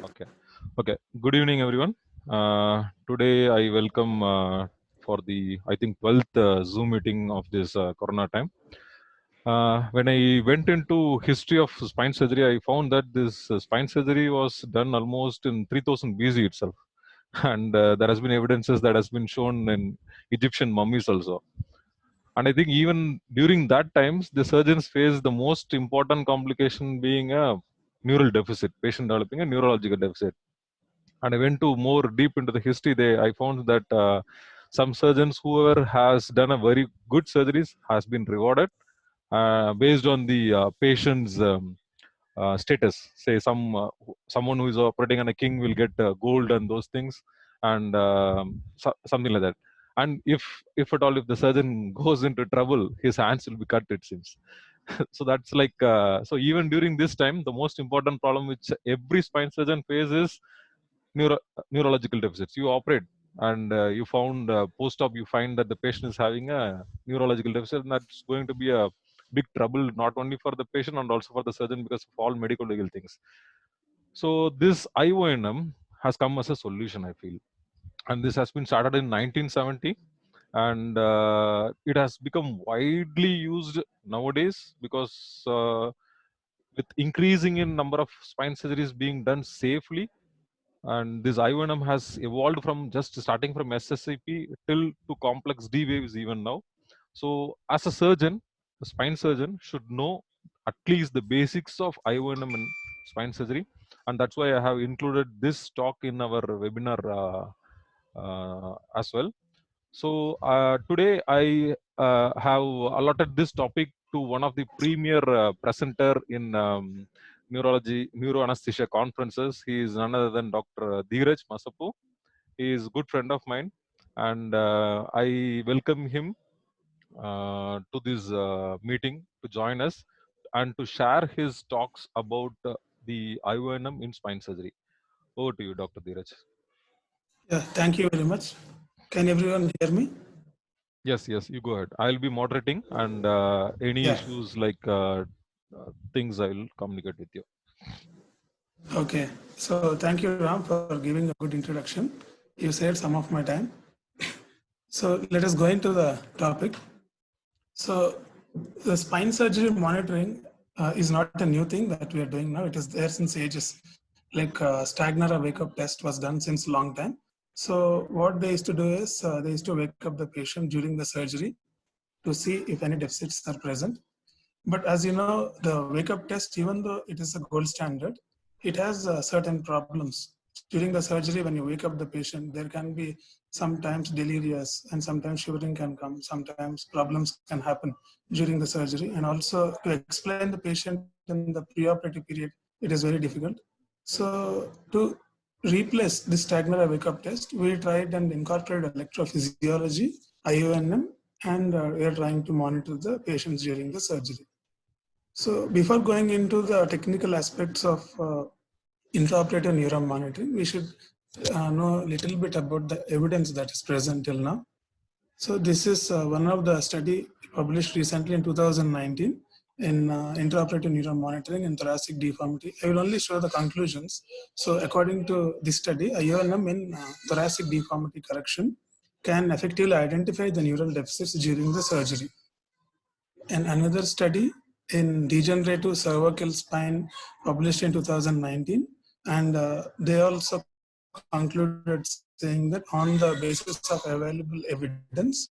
Okay. Okay. Good evening, everyone. Today, I welcome for the I think 12th Zoom meeting of this Corona time. When I went into history of spine surgery, I found that this spine surgery was done almost in 3000 BC itself, and there has been evidences that has been shown in Egyptian mummies also. And I think even during that times, the surgeons faced the most important complication being a neural deficit, patient developing a neurological deficit. And I went to more deep into the history. I found that some surgeons, whoever has done a very good surgeries, has been rewarded based on the patient's status. Say someone who is operating on a king will get gold and those things, and something like that. And if at all if the surgeon goes into trouble, his hands will be cut. It seems. So that's like so even during this time, the most important problem which every spine surgeon faces neurological deficits. You operate and you found post-op, you find that the patient is having a neurological deficit, and that's going to be a big trouble not only for the patient and also for the surgeon because of all medical legal things. So this IONM has come as a solution, I feel, and this has been started in 1970, and it has become widely used nowadays because with increasing in number of spine surgeries being done safely, and this IONM has evolved from just starting from SSIP till to complex D waves even now. So as a surgeon, a spine surgeon should know at least the basics of IONM in spine surgery, and that's why I have included this talk in our webinar as well. So today I have allotted this topic to one of the premier presenter in neuroanesthesia conferences. He is none other than Dr. Dheeraj Masapu. He is a good friend of mine, and I welcome him to this meeting to join us and to share his talks about the IONM in spine surgery. Over to you, Dr. Dheeraj. Yeah, thank you very much. Can everyone hear me? Yes, yes, you go ahead. I'll be moderating, and any Yeah. issues like things I will communicate with you. Okay. So thank you, Ram, for giving a good introduction. You saved some of my time. So let us go into the topic. So the spine surgery monitoring is not a new thing that we are doing now. It is there since ages. Like Stagnara wake-up test was done since long time. So what they used to do is they used to wake up the patient during the surgery to see if any deficits are present. But as you know, the wake-up test, even though it is a gold standard, it has certain problems. During the surgery, when you wake up the patient, there can be sometimes delirious and sometimes shivering can come. Sometimes problems can happen during the surgery. And also to explain the patient in the preoperative period, it is very difficult. So to replace this Stagnara wake-up test, we tried and incorporated electrophysiology, IONM, and we are trying to monitor the patients during the surgery. So before going into the technical aspects of intraoperative neuron monitoring, we should know a little bit about the evidence that is present till now. So this is one of the study published recently in 2019 in intraoperative neuron monitoring in thoracic deformity. I will only show the conclusions. So according to this study, IONM in thoracic deformity correction can effectively identify the neural deficits during the surgery. And another study in degenerative cervical spine published in 2019, and they also concluded saying that on the basis of available evidence,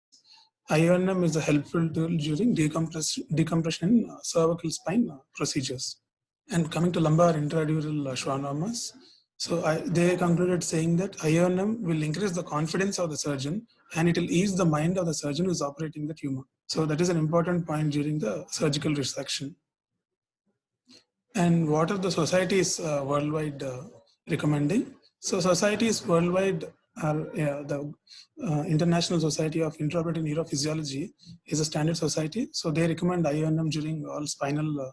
IONM is a helpful tool during decompression in cervical spine procedures. And coming to lumbar intradural schwannomas, so they concluded saying that IONM will increase the confidence of the surgeon and it will ease the mind of the surgeon who is operating the tumor. So that is an important point during the surgical resection. And what are the societies worldwide recommending? So societies worldwide are the International Society of Intraoperative Neurophysiology is a standard society. So they recommend IONM during all spinal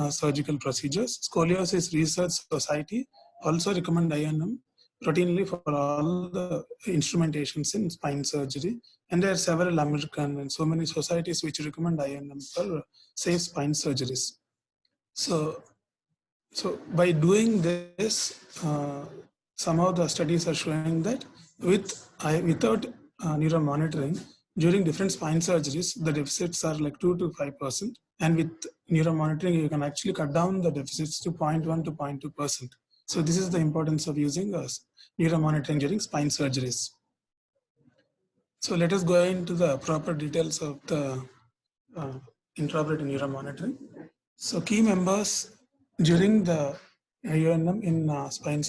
surgical procedures. Scoliosis Research Society also recommend IONM routinely for all the instrumentations in spine surgery. And there are several American and so many societies which recommend IONM for safe spine surgeries. So So by doing this, some of the studies are showing that without neuromonitoring during different spine surgeries, the deficits are like 2 to 5%, and with neuromonitoring, you can actually cut down the deficits to 0.1 to 0.2%. So this is the importance of using neuromonitoring during spine surgeries. So let us go into the proper details of the intraoperative neuromonitoring. So key members during the UNM in spine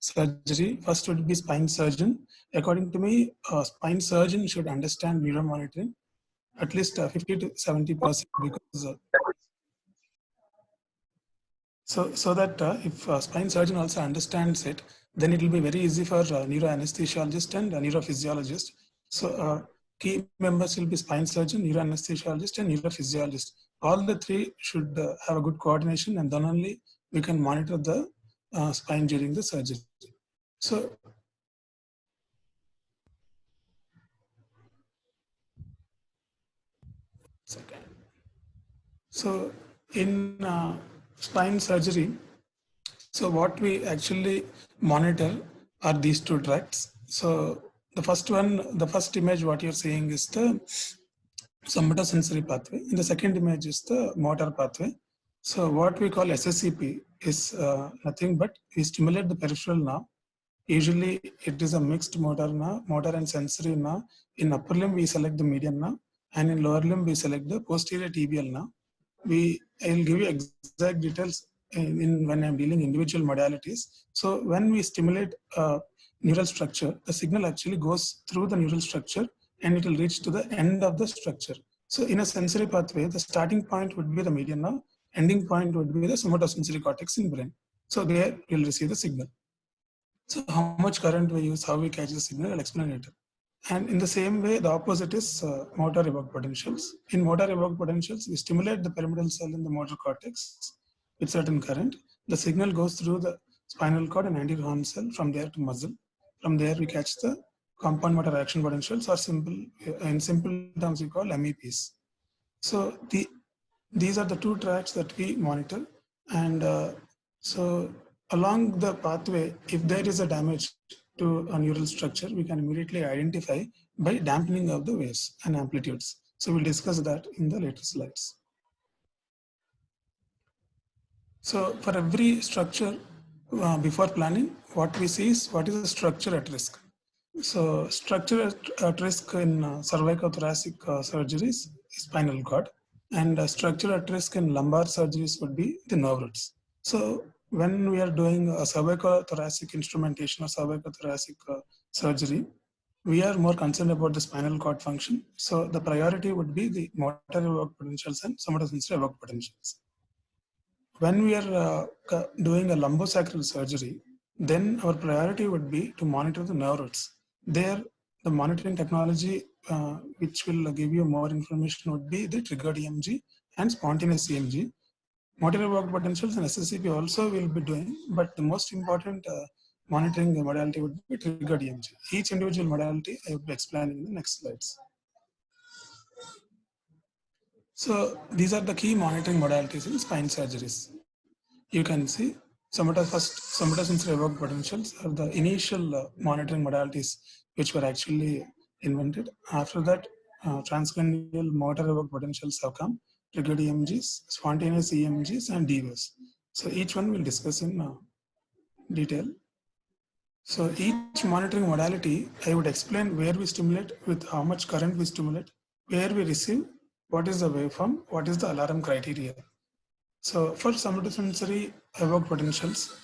surgery, first would be spine surgeon. According to me, a spine surgeon should understand neuromonitoring at least 50 to 70%, because so that if a spine surgeon also understands it, then it will be very easy for neuroanesthesiologist and neurophysiologist. So key members will be spine surgeon, neuroanesthesiologist, and neurophysiologist. All the three should have a good coordination, and then only we can monitor the spine during the surgery. So in spine surgery, so what we actually monitor are these two tracts. So the first one, the first image what you're seeing is the somatosensory pathway. In the second image is the motor pathway. So what we call SSCP is nothing but we stimulate the peripheral nerve. Usually it is a mixed motor nerve, motor and sensory nerve. In upper limb we select the median nerve, and in lower limb we select the posterior tibial nerve. I will give you exact details in when I'm dealing individual modalities. So when we stimulate neural structure, the signal actually goes through the neural structure and it will reach to the end of the structure. So in a sensory pathway, the starting point would be the median nerve, ending point would be the somatosensory cortex in brain. So there you'll receive the signal. So how much current we use, how we catch the signal, I'll explain later. And in the same way, the opposite is motor evoked potentials. In motor evoked potentials, we stimulate the pyramidal cell in the motor cortex with certain current. The signal goes through the spinal cord and anterior horn cell, from there to muscle. From there, we catch the compound motor action potentials, or in simple terms, we call MEPs. So these are the two tracks that we monitor. And so along the pathway, if there is a damage to a neural structure, we can immediately identify by dampening of the waves and amplitudes. So we'll discuss that in the later slides. So for every structure, before planning, what we see is what is the structure at risk. So structure at risk in cervicothoracic surgeries is spinal cord, and structure at risk in lumbar surgeries would be the nerve roots. So when we are doing a cervicothoracic instrumentation or cervicothoracic surgery, we are more concerned about the spinal cord function. So the priority would be the motor evoked potentials and somatosensory evoked potentials. When we are doing a lumbosacral surgery, then our priority would be to monitor the nerve roots. There, the monitoring technology which will give you more information would be the triggered EMG and spontaneous EMG. Motor evoked potentials and SSCP also will be doing, but the most important monitoring modality would be triggered EMG. Each individual modality I will be explaining in the next slides. So these are the key monitoring modalities in spine surgeries. You can see somatosensory evoked potentials are the initial monitoring modalities which were actually invented. After that, transcranial motor evoked potentials have come, triggered EMGs, spontaneous EMGs, and DVS. So each one we'll discuss in detail. So each monitoring modality, I would explain where we stimulate, with how much current we stimulate, where we receive, what is the waveform, what is the alarm criteria. So for somatosensory evoked potentials,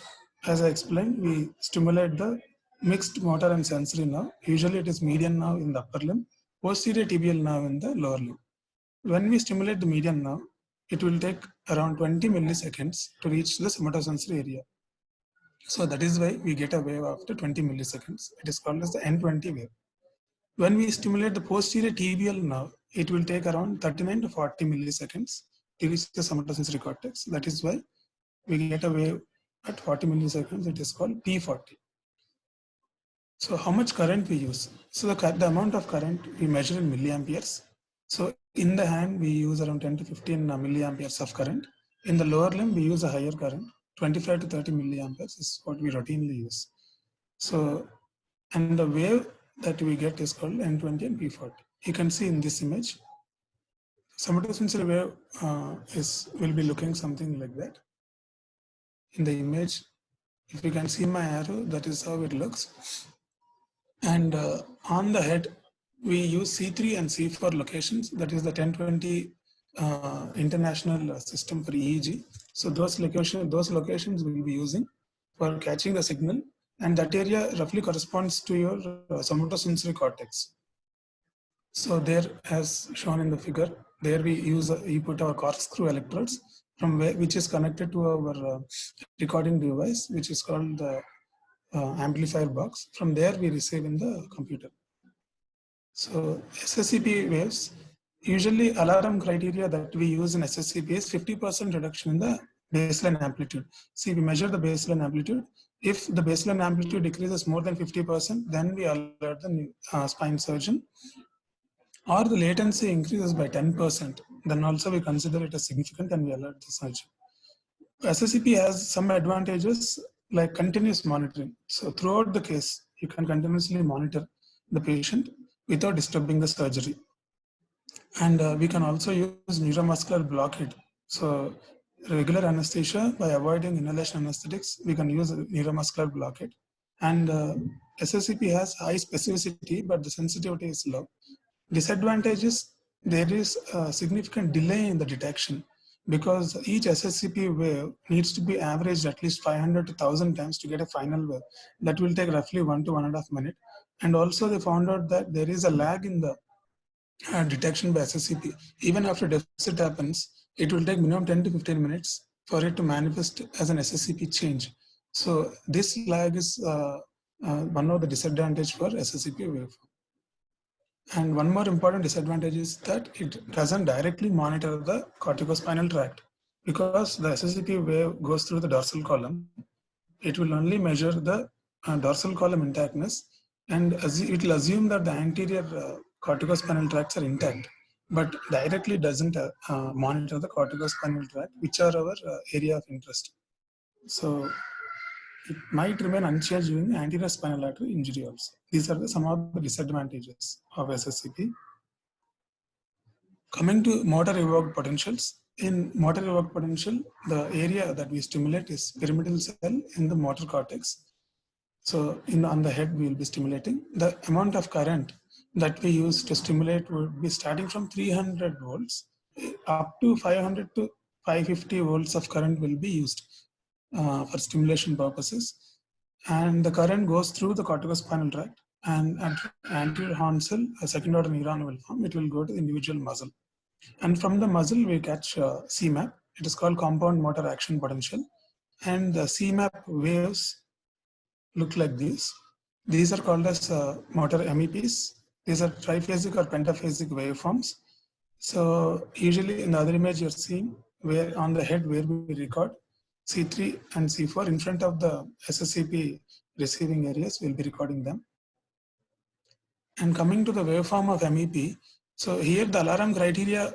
as I explained, we stimulate the mixed motor and sensory nerve. Usually it is median nerve in the upper limb, posterior tibial nerve in the lower limb. When we stimulate the median nerve, it will take around 20 milliseconds to reach the somatosensory area. So that is why we get a wave after 20 milliseconds. It is called as the N20 wave. When we stimulate the posterior tibial nerve, it will take around 39 to 40 milliseconds to reach the somatosensory cortex. That is why we get a wave at 40 milliseconds. It is called P40. So how much current we use? So the amount of current we measure in milliamperes. So in the hand, we use around 10 to 15 milliamperes of current. In the lower limb, we use a higher current. 25 to 30 milliamperes is what we routinely use. So, and the wave that we get is called N20 and P40. You can see in this image, somatosensory wave will be looking something like that. In the image, if you can see my arrow, that is how it looks. And on the head, we use C3 and C4 locations. That is the 1020 international system for EEG. So those locations we will be using for catching the signal, and that area roughly corresponds to your somatosensory cortex. So there, as shown in the figure, there we put our corkscrew electrodes which is connected to our recording device, which is called the amplifier box. From there we receive in the computer. So SSCP waves, usually alarm criteria that we use in SSCP is 50% reduction in the baseline amplitude. See, we measure the baseline amplitude. If the baseline amplitude decreases more than 50%, then we alert the spine surgeon. Or the latency increases by 10%, then also we consider it as significant and we alert the surgeon. SSCP has some advantages like continuous monitoring. So throughout the case, you can continuously monitor the patient without disturbing the surgery. And we can also use neuromuscular blockade. So regular anesthesia, by avoiding inhalation anesthetics, we can use neuromuscular blockade. And SSCP has high specificity, but the sensitivity is low. Disadvantage is there is a significant delay in the detection, because each SSCP wave needs to be averaged at least 500 to 1000 times to get a final wave. That will take roughly 1 to 1.5 minutes. And also they found out that there is a lag in the detection by SSCP. Even after deficit happens, it will take minimum 10 to 15 minutes for it to manifest as an SSCP change. So this lag is one of the disadvantage for SSCP waveform. And one more important disadvantage is that it doesn't directly monitor the corticospinal tract, because the SSCP wave goes through the dorsal column. It will only measure the dorsal column intactness, and it will assume that the anterior corticospinal tracts are intact, but directly doesn't monitor the corticospinal tract, which are our area of interest. So it might remain unchanged during anterior spinal artery injury also. These are some of the disadvantages of SSCP. Coming to motor evoked potentials. In motor evoked potential, the area that we stimulate is pyramidal cell in the motor cortex. So on the head, we will be stimulating. The amount of current that we use to stimulate would be starting from 300 volts up to 500 to 550 volts of current will be used for stimulation purposes. And the current goes through the corticospinal tract, and at anterior horn cell, a second order neuron will form. It will go to the individual muscle. And from the muscle, we catch CMAP. It is called compound motor action potential. And the CMAP waves look like these. These are called as motor MEPs. These are triphasic or pentaphasic waveforms. So usually in the other image you're seeing, where on the head where we record C3 and C4 in front of the SSCP receiving areas, we'll be recording them. And coming to the waveform of MEP, so here the alarm criteria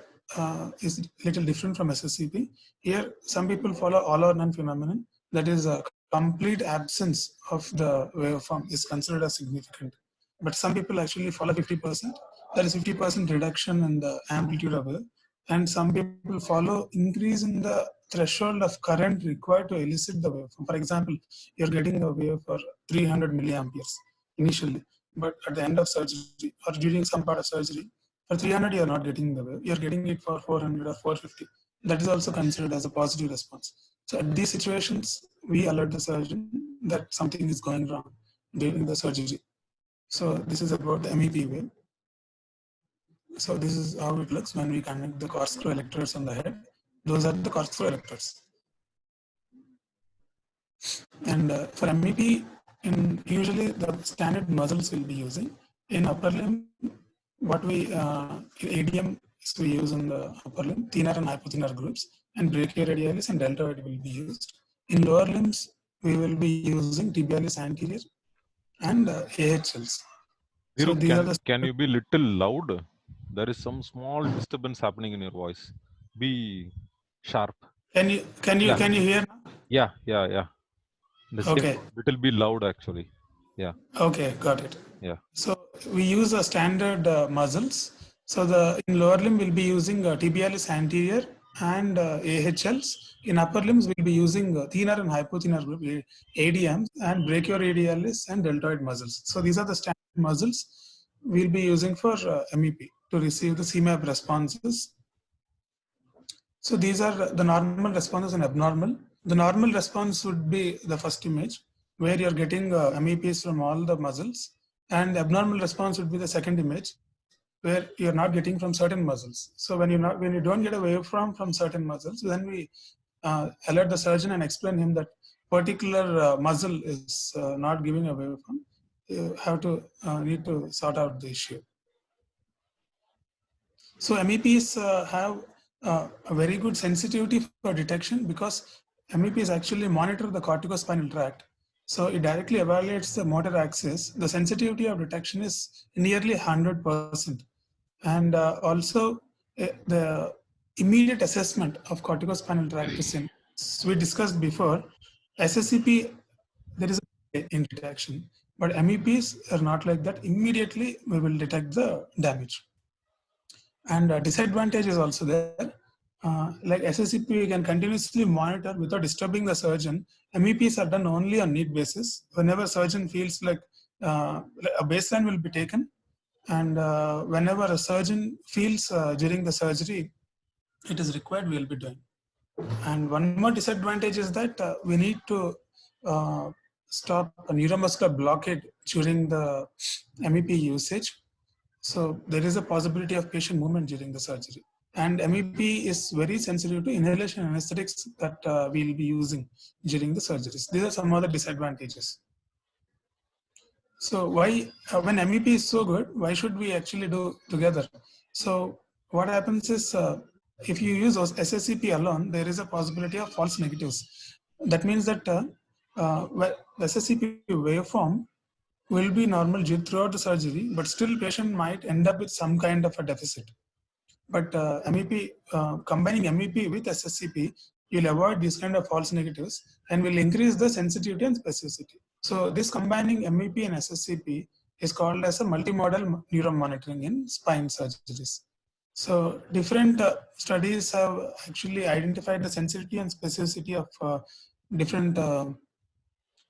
is a little different from SSCP. Here some people follow all or none phenomenon, that is a complete absence of the waveform is considered as significant. But some people actually follow 50%, that is 50% reduction in the amplitude of wave. And some people follow increase in the threshold of current required to elicit the waveform. For example, you're getting a wave for 300 milliamperes initially, but at the end of surgery or during some part of surgery, for 300 you're not getting the wave, you're getting it for 400 or 450. That is also considered as a positive response. So at these situations, we alert the surgeon that something is going wrong during the surgery. So this is about the MEP wave. So this is how it looks when we connect the corkscrew electrodes on the head. Those are the corkscrew electrodes. And for MEP, usually the standard muzzles will be using. In upper limb, what we in ADM is we use in the upper limb, thenar and hypothenar groups, and brachioradialis and deltoid will be used. In lower limbs, we will be using tibialis anterior and AHLs. So can you be little loud? There is some small disturbance happening in your voice. Be sharp. Can you hear now? Yeah, yeah, yeah. The same Okay. it will be loud actually. Yeah, Okay, got it. yeah. So we use a standard muscles. So the in lower limb we'll be using tibialis anterior and AHLs. In upper limbs we'll be using thenar and hypothenar group ADMs and brachioradialis and deltoid muscles. So these are the standard muscles we'll be using for MEP to receive the CMAP responses. So these are the normal responses and abnormal. The normal response would be the first image where you're getting MEPs from all the muscles, and the abnormal response would be the second image where you're not getting from certain muscles. So when you don't get a waveform from certain muscles, then we alert the surgeon and explain him that particular muscle is not giving a waveform. You have to need to sort out the issue. So MEPs have a very good sensitivity for detection because MEPs actually monitor the corticospinal tract. So it directly evaluates the motor axis. The sensitivity of detection is nearly 100%. And also the immediate assessment of corticospinal tract is in. We discussed before, SSCP, there is a in detection, but MEPs are not like that. Immediately we will detect the damage. And disadvantage is also there. Like SSCP, we can continuously monitor without disturbing the surgeon. MEPs are done only on need basis. Whenever surgeon feels like a baseline will be taken, and whenever a surgeon feels during the surgery it is required, we will be doing. And one more disadvantage is that we need to uh, stop a neuromuscular blockade during the MEP usage. So there is a possibility of patient movement during the surgery. And MEP is very sensitive to inhalation anesthetics that we will be using during the surgeries. These are some other disadvantages. So why, when MEP is so good, why should we actually do together? So what happens is, if you use SSCP alone, there is a possibility of false negatives. That means that the SSCP waveform will be normal throughout the surgery, but still patient might end up with some kind of a deficit. But MEP, combining MEP with SSCP, you'll avoid these kind of false negatives and will increase the sensitivity and specificity. So this combining MEP and SSCP is called as a multimodal neuromonitoring in spine surgeries. So different studies have actually identified the sensitivity and specificity of different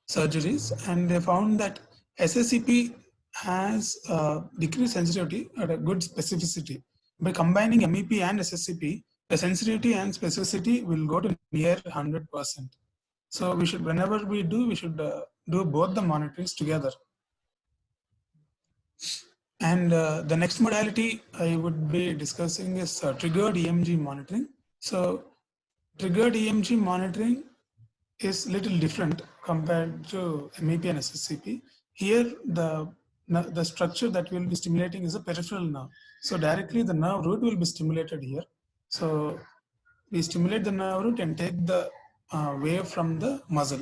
surgeries, and they found that SSCP has decreased sensitivity at a good specificity. By combining MEP and SSCP, the sensitivity and specificity will go to near 100%. So we should, whenever we do, we should do both the monitorings together. And the next modality I would be discussing is triggered EMG monitoring. So triggered EMG monitoring is little different compared to MEP and SSCP. Here, the structure that we'll be stimulating is a peripheral nerve. So directly the nerve root will be stimulated here. So we stimulate the nerve root and take the wave from the muscle.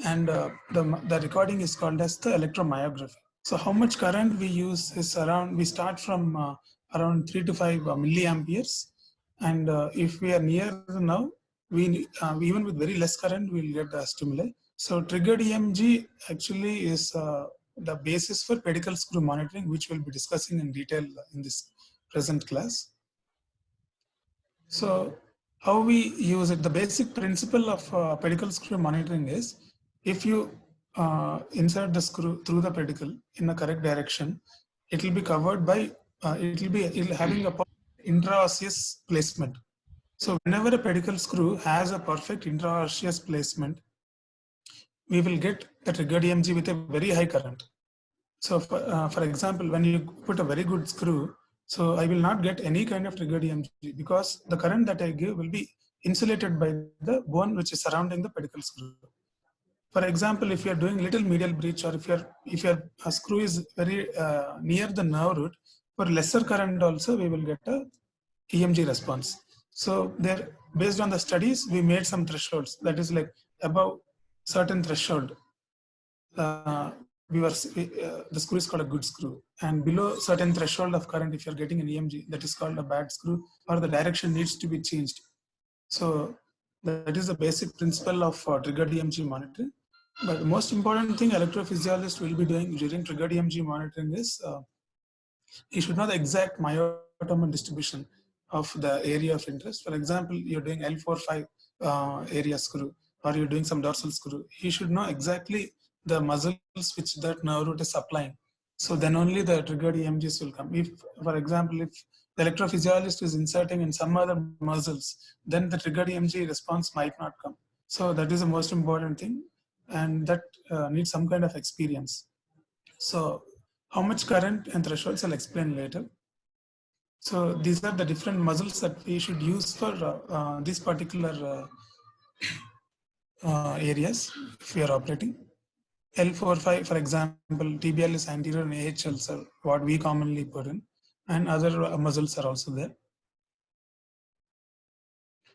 And the recording is called as the electromyography. So how much current we use is around, we start from around 3 to 5 milliamperes. And if we are near the nerve, we even with very less current, we'll get the stimuli. So triggered EMG actually is the basis for pedicle screw monitoring, which we'll be discussing in detail in this present class. So how we use it, the basic principle of pedicle screw monitoring is, if you insert the screw through the pedicle in the correct direction, it will be covered by, it will having a intraosseous placement. So whenever a pedicle screw has a perfect intraosseous placement, we will get the triggered EMG with a very high current. So for example, when you put a very good screw, so I will not get any kind of triggered EMG because the current that I give will be insulated by the bone which is surrounding the pedicle screw. For example, if you are doing little medial breach, or if your screw is very near the nerve root, for lesser current also we will get a EMG response. So there, based on the studies, we made some thresholds. That is like above certain threshold, the screw is called a good screw, and below certain threshold of current, if you're getting an EMG, that is called a bad screw, or the direction needs to be changed. So That is the basic principle of triggered EMG monitoring. But the most important thing electrophysiologist will be doing during triggered EMG monitoring is he should know the exact myotomal distribution of the area of interest. For example, you're doing L4-5 area screw, or you're doing some dorsal screw. He should know exactly the muscles which that nerve root is supplying. So then only the triggered EMGs will come. If, for example, if the electrophysiologist is inserting in some other muscles, then the triggered EMG response might not come. So that is the most important thing, and that needs some kind of experience. So how much current and thresholds I'll explain later. So these are the different muscles that we should use for these particular areas if we are operating. L4-5, for example, TBL is anterior and AHLs are what we commonly put in, and other muscles are also there.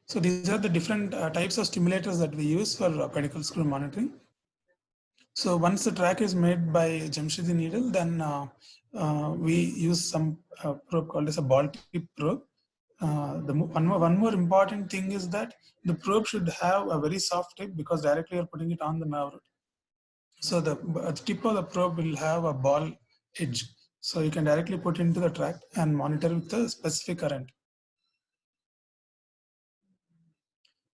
So these are the different types of stimulators that we use for pedicle screw monitoring. So once the track is made by Jamshidi needle, then we use some probe called as a ball tip probe. One more important thing is that the probe should have a very soft tip because directly you're putting it on the nerve root. So the tip of the probe will have a ball edge. So you can directly put into the tract and monitor with the specific current.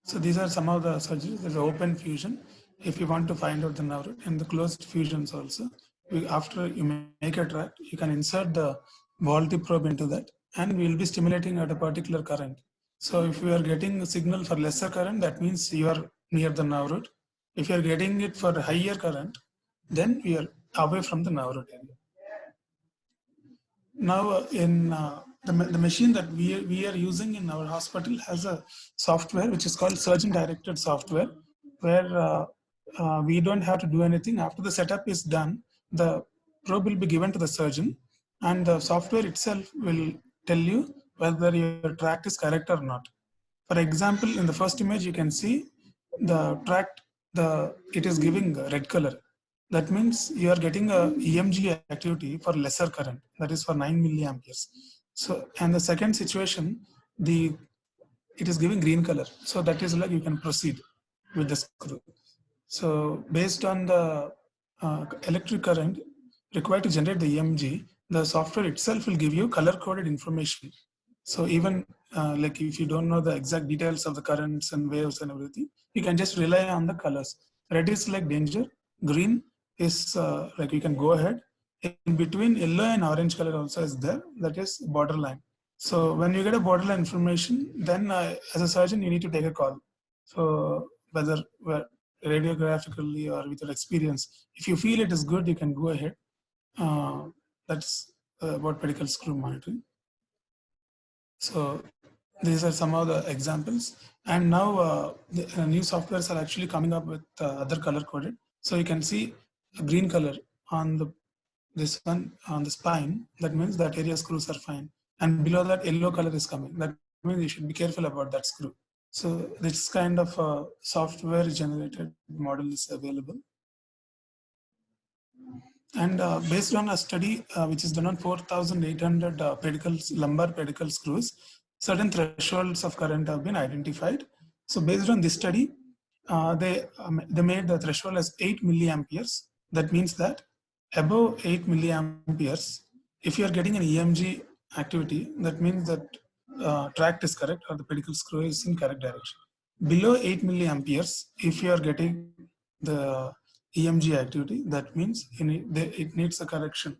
So these are some of the surgeries. There's open fusion if you want to find out the nerve root, and the closed fusions also. After you make a tract, you can insert the ball tip probe into that, and we'll be stimulating at a particular current. So if we are getting a signal for lesser current, that means you are near the nerve root. If you are getting it for higher current, then we are away from the nerve root area. Now, in the machine that we are using in our hospital has a software which is called surgeon-directed software, where we don't have to do anything. After the setup is done, the probe will be given to the surgeon, and the software itself will tell you whether your tract is correct or not. For example, in the first image, you can see the tract, it is giving red color. That means you are getting a EMG activity for lesser current, that is for 9 milliamperes. So, and the second situation, it is giving green color. So that is like you can proceed with the screw. So based on the electric current required to generate the EMG, the software itself will give you color coded information. So even like if you don't know the exact details of the currents and waves and everything, you can just rely on the colors. Red is like danger, green is like you can go ahead. In between, yellow and orange color also is there, that is borderline. So when you get a borderline information, then as a surgeon, you need to take a call. So whether radiographically or with your experience, if you feel it is good, you can go ahead. That's about pedicle screw monitoring. So these are some of the examples. And now the new softwares are actually coming up with other color coded. So you can see a green color on this one on the spine. That means that area screws are fine. And below that, yellow color is coming. That means you should be careful about that screw. So this kind of software generated model is available. And based on a study which is done on 4,800 lumbar pedicle screws, certain thresholds of current have been identified. So based on this study, they made the threshold as 8 milliamperes. That means that above 8 milliamperes, if you are getting an EMG activity, that means that tract is correct or the pedicle screw is in correct direction. Below 8 milliamperes, if you are getting the EMG activity, that means it needs a correction.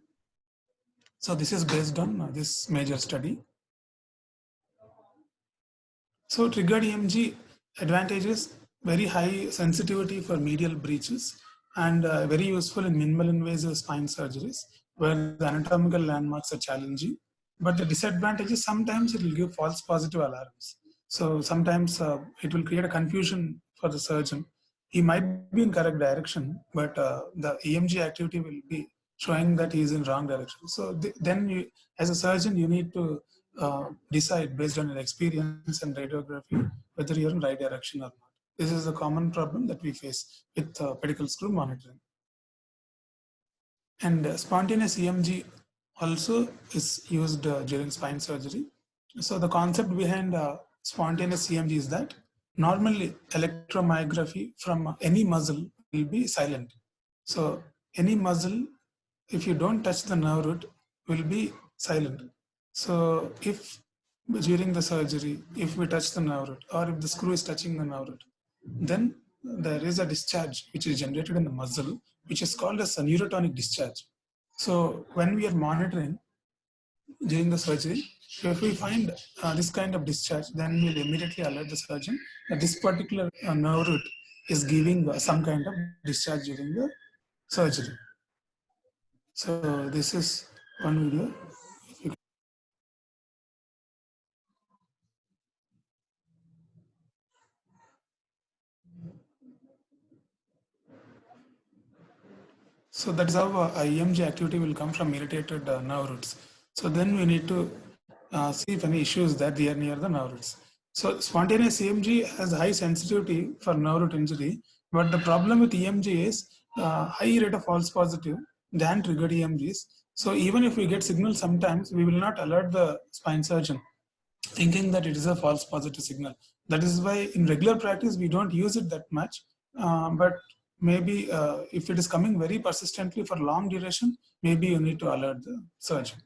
So this is based on this major study. So triggered EMG advantages: very high sensitivity for medial breaches, and very useful in minimal invasive spine surgeries where the anatomical landmarks are challenging. But the disadvantage is sometimes it will give false positive alarms. So sometimes it will create a confusion for the surgeon. He might be in correct direction, but the EMG activity will be showing that he is in wrong direction. So then you, as a surgeon, you need to decide based on your experience and radiography whether you're in right direction or not. This is a common problem that we face with pedicle screw monitoring. And spontaneous EMG also is used during spine surgery. So the concept behind spontaneous EMG is that normally electromyography from any muscle will be silent. So any muscle, if you don't touch the nerve root, will be silent. So if during the surgery, if we touch the nerve root or if the screw is touching the nerve root, then there is a discharge which is generated in the muscle, which is called as a neurotonic discharge. So when we are monitoring during the surgery, if we find this kind of discharge, then we'll immediately alert the surgeon that this particular nerve root is giving some kind of discharge during the surgery. So this is one video. So that is how EMG activity will come from irritated nerve roots. So then we need to see if any issues that they are near the nerve roots. So spontaneous EMG has high sensitivity for nerve root injury, but the problem with EMG is high rate of false positive than triggered EMGs. So even if we get signal, sometimes we will not alert the spine surgeon, thinking that it is a false positive signal. That is why in regular practice we don't use it that much. But maybe if it is coming very persistently for long duration, maybe you need to alert the surgeon.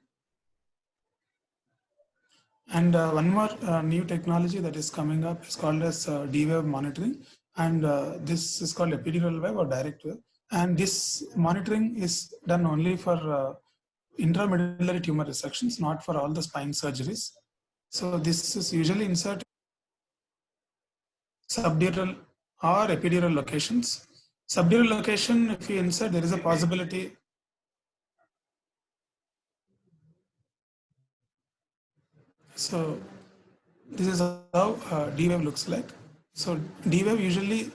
And one more new technology that is coming up is called as D-wave monitoring, and this is called epidural wave or direct wave. And this monitoring is done only for intramedullary tumor resections, not for all the spine surgeries. So this is usually inserted subdural or epidural locations. Subdural location, if you insert, there is a possibility. So this is how D-wave looks like. So D-wave usually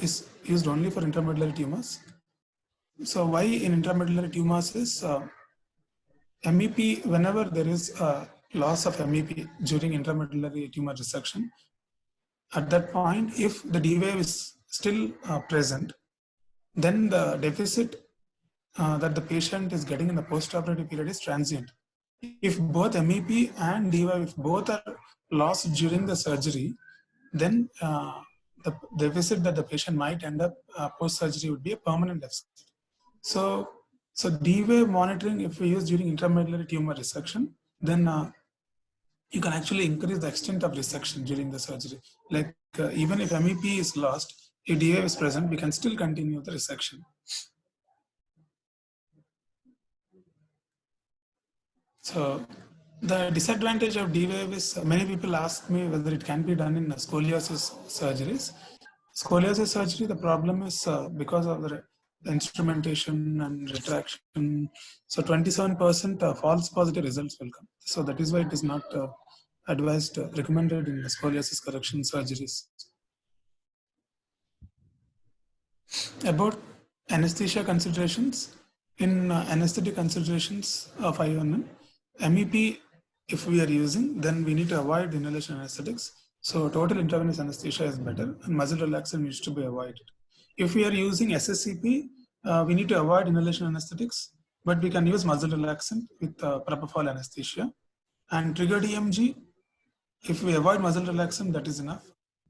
is used only for intramedullary tumors. So why in intramedullary tumors is MEP, whenever there is a loss of MEP during intramedullary tumor resection, at that point, if the D-wave is still present, then the deficit that the patient is getting in the postoperative period is transient. If both MEP and D-wave, if both are lost during the surgery, then the deficit that the patient might end up post-surgery would be a permanent deficit. So D-wave monitoring, if we use during intramedullary tumor resection, then you can actually increase the extent of resection during the surgery. Like even if MEP is lost, if D-wave is present, we can still continue the resection. So the disadvantage of D-wave is many people ask me whether it can be done in scoliosis surgeries. Scoliosis surgery, the problem is because of the instrumentation and retraction. So 27% false positive results will come. So that is why it is not advised, recommended in scoliosis correction surgeries. About anesthesia considerations, in anesthetic considerations of IONM, MEP, if we are using, then we need to avoid inhalation anesthetics. So total intravenous anesthesia is better and muscle relaxant needs to be avoided. If we are using SSCP, we need to avoid inhalation anesthetics, but we can use muscle relaxant with propofol anesthesia. And triggered EMG, if we avoid muscle relaxant, that is enough.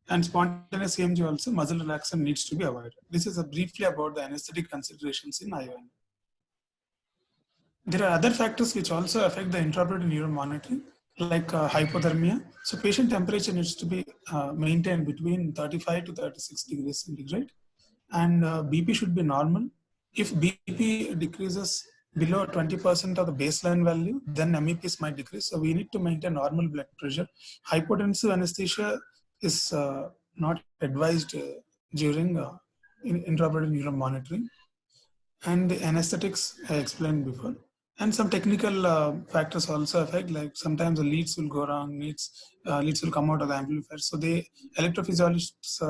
And spontaneous EMG also, muscle relaxant needs to be avoided. This is briefly about the anesthetic considerations in ION. There are other factors which also affect the intraoperative neuro monitoring, like hypothermia. So patient temperature needs to be maintained between 35 to 36 degrees centigrade, and BP should be normal. If BP decreases below 20% of the baseline value, then MEPs might decrease. So we need to maintain normal blood pressure. Hypotensive anesthesia is not advised during intraoperative neuro monitoring. And the anesthetics I explained before. And some technical factors also affect, like sometimes the leads will go wrong, leads will come out of the amplifier. So the electrophysiologists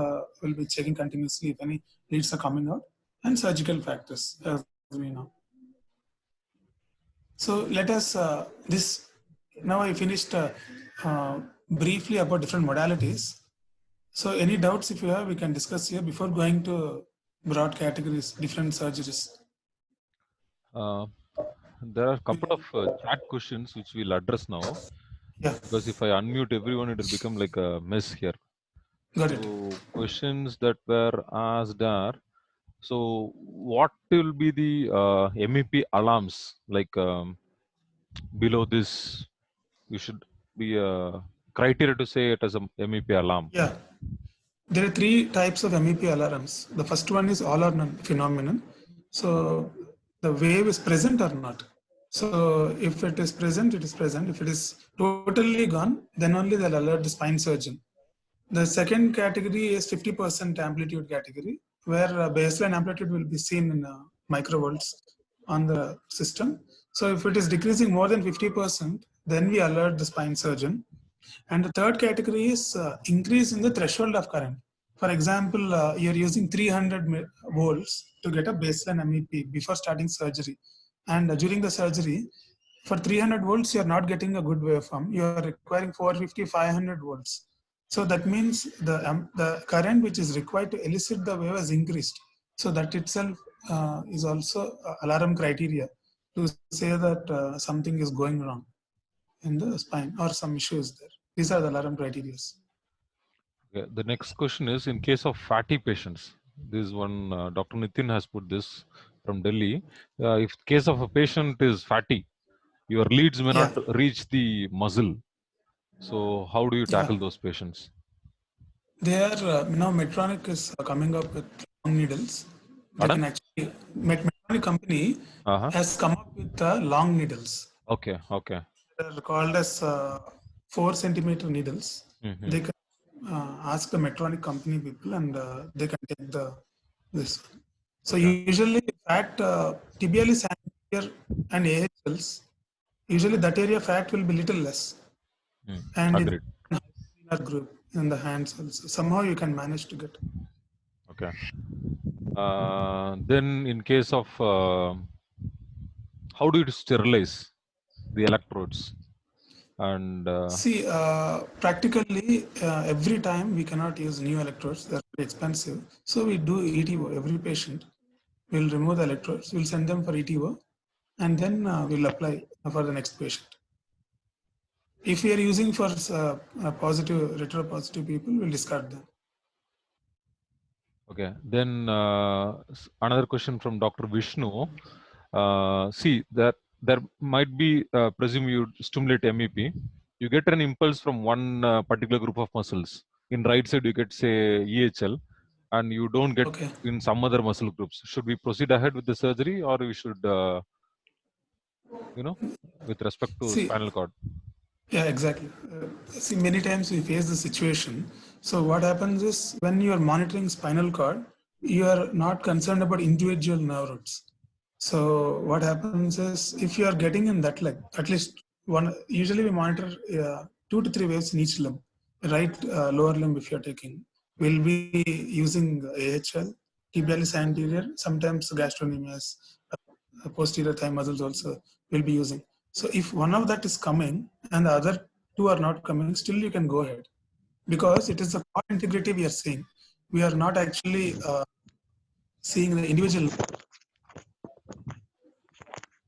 will be checking continuously if any leads are coming out, and surgical factors, as we know. So let us, now I finished briefly about different modalities. So any doubts if you have, we can discuss here before going to broad categories, different surgeries. There are a couple of chat questions which we'll address now. Yeah. Because if I unmute everyone, it will become like a mess here. Got it. So questions that were asked are, so what will be the MEP alarms? Like below this, you should be a criteria to say it as a MEP alarm. Yeah. There are three types of MEP alarms. The first one is all or none phenomenon. So the wave is present or not. So if it is present, it is present. If it is totally gone, then only they'll alert the spine surgeon. The second category is 50% amplitude category, where baseline amplitude will be seen in microvolts on the system. So if it is decreasing more than 50%, then we alert the spine surgeon. And the third category is increase in the threshold of current. For example, you're using 300 volts to get a baseline MEP before starting surgery. And during the surgery, for 300 volts, you're not getting a good waveform. You're requiring 450, 500 volts. So that means the current which is required to elicit the wave has increased. So that itself is also alarm criteria to say that something is going wrong in the spine or some issues there. These are the alarm criteria. Okay. The next question is, in case of fatty patients, this one Dr. Nitin has put this from Delhi. If case of a patient is fatty, your leads may Yeah, not reach the muscle. So how do you yeah. tackle those patients? They are now Medtronic is coming up with long needles. They Pardon? can actually Medtronic company Uh-huh. has come up with long needles. Okay, okay. They are called as 4 centimeter needles. Hmm. They can ask the Medtronic company people, and they can take this. So Okay. usually fat tibialis anterior and AHLs, usually that area fat will be little less. And in Agreed. our group in the hands also, somehow you can manage to get. Okay. Then in case of how do you sterilize the electrodes? And See, practically every time we cannot use new electrodes; they're very expensive. So we do ETO. Every patient will remove the electrodes. We'll send them for ETO, and then we'll apply for the next patient. If we are using for positive, retropositive people, we'll discard them. okay, then another question from Dr. Vishnu. See that there might be, presume you stimulate MEP, you get an impulse from one particular group of muscles. In right side, you get say EHL, and you don't get Okay. in some other muscle groups. Should we proceed ahead with the surgery, or we should, with respect to See, spinal cord? yeah, exactly. See, many times we face the situation. So what happens is when you are monitoring spinal cord, you are not concerned about individual nerve roots. So what happens is if you are getting in that leg, at least one, usually we monitor 2 to 3 waves in each limb. Right lower limb if you're taking, we'll be using AHL, tibialis anterior, sometimes gastrocnemius, posterior thigh muscles also will be using. So if one of that is coming and the other two are not coming, still you can go ahead because it is the cord integrity we are seeing. We are not actually seeing the individual.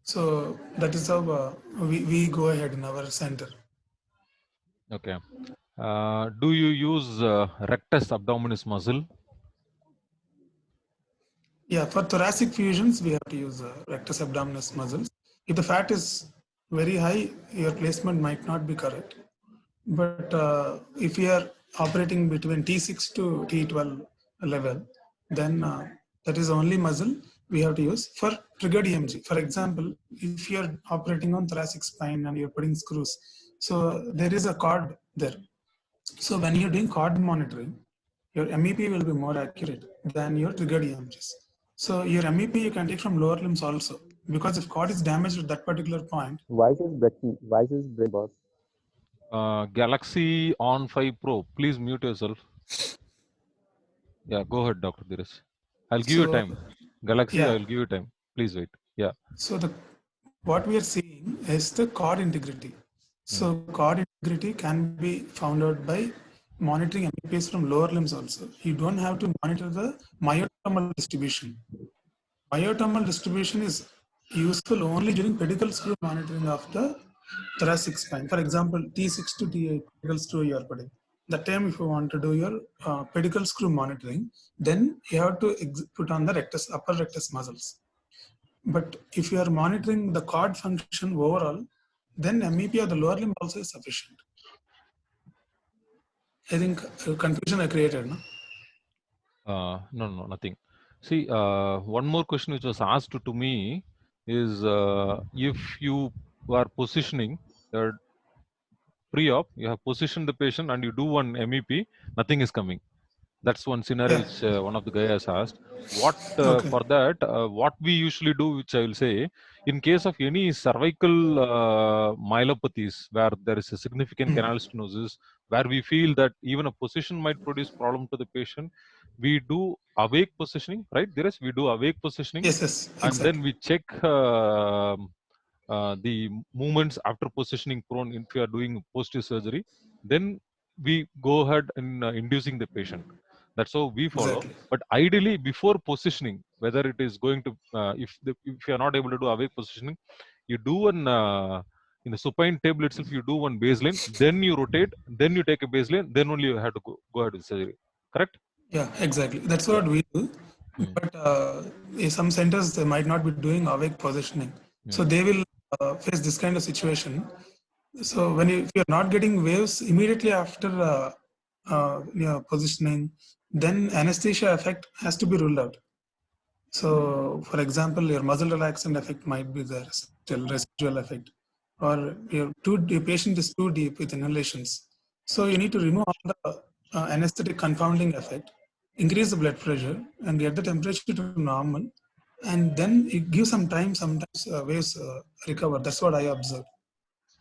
So that is how we go ahead in our center. Okay. Do you use rectus abdominis muscle? Yeah, for thoracic fusions, we have to use rectus abdominis muscles. If the fat is very high, your placement might not be correct. But if you are operating between T6 to T12 level, then that is the only muscle we have to use for triggered EMG. For example, if you are operating on thoracic spine and you're putting screws, so there is a cord there. So when you're doing cord monitoring, your MEP will be more accurate than your triggered EMGs. So your MEP you can take from lower limbs also, because if cord is damaged at that particular point. Voice is breaking, boss. Galaxy On 5 Pro. Please mute yourself. Yeah, go ahead, Dr. Dheeraj. I'll give you So time. Galaxy, yeah, I'll give you time. Please wait. Yeah. so what we are seeing is the cord integrity. So cord integrity can be found out by monitoring MEPs from lower limbs also. You don't have to monitor the myotomal distribution. Myotomal distribution is useful only during pedicle screw monitoring of the thoracic spine. For example, T6 to T8 pedicle screw you are putting. That time, if you want to do your pedicle screw monitoring, then you have to put on the rectus, upper rectus muscles. But if you are monitoring the cord function overall, then MEP of the lower limb also is sufficient. I think confusion I created, no? No, nothing. See, one more question which was asked to me is if you are positioning pre-op, you have positioned the patient and you do one MEP, nothing is coming. That's one scenario Yeah. which one of the guy has asked. What Okay. for that? What we usually do, which I will say, in case of any cervical myelopathies where there is a significant canal stenosis, where we feel that even a position might produce problem to the patient, we do awake positioning, right? There is we do awake positioning, Yes, and then exactly. we check the movements after positioning prone if you are doing posterior surgery. Then we go ahead in inducing the patient. That's how we follow. Exactly. But ideally, before positioning, whether it is going to, if you are not able to do awake positioning, you do an in the supine table itself, you do one baseline, then you rotate, then you take a baseline, then only you have to go ahead with surgery. Correct? Yeah, exactly. That's Yeah. what we do. Hmm. But in some centers, they might not be doing awake positioning. So Hmm. they will face this kind of situation. So if you're not getting waves immediately after positioning, then anesthesia effect has to be ruled out. So, for example, your muscle relaxant effect might be there, still residual effect, or your patient is too deep with inhalations. So you need to remove all the anesthetic confounding effect, increase the blood pressure, and get the temperature to normal, and then it gives some time. Sometimes waves recover. That's what I observed.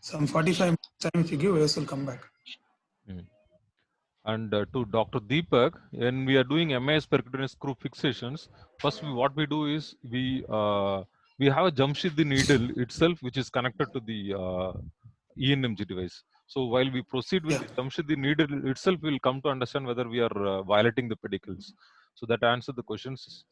Some 45 minutes time, if you give, waves will come back. Hmm. And to Dr. Deepak, when we are doing MIS percutaneous screw fixations, first what we do is we have a Jamshidi needle itself, which is connected to the ENMG device. So while we proceed with Yeah, the Jamshidi needle itself, we'll come to understand whether we are violating the pedicles. So that answers the questions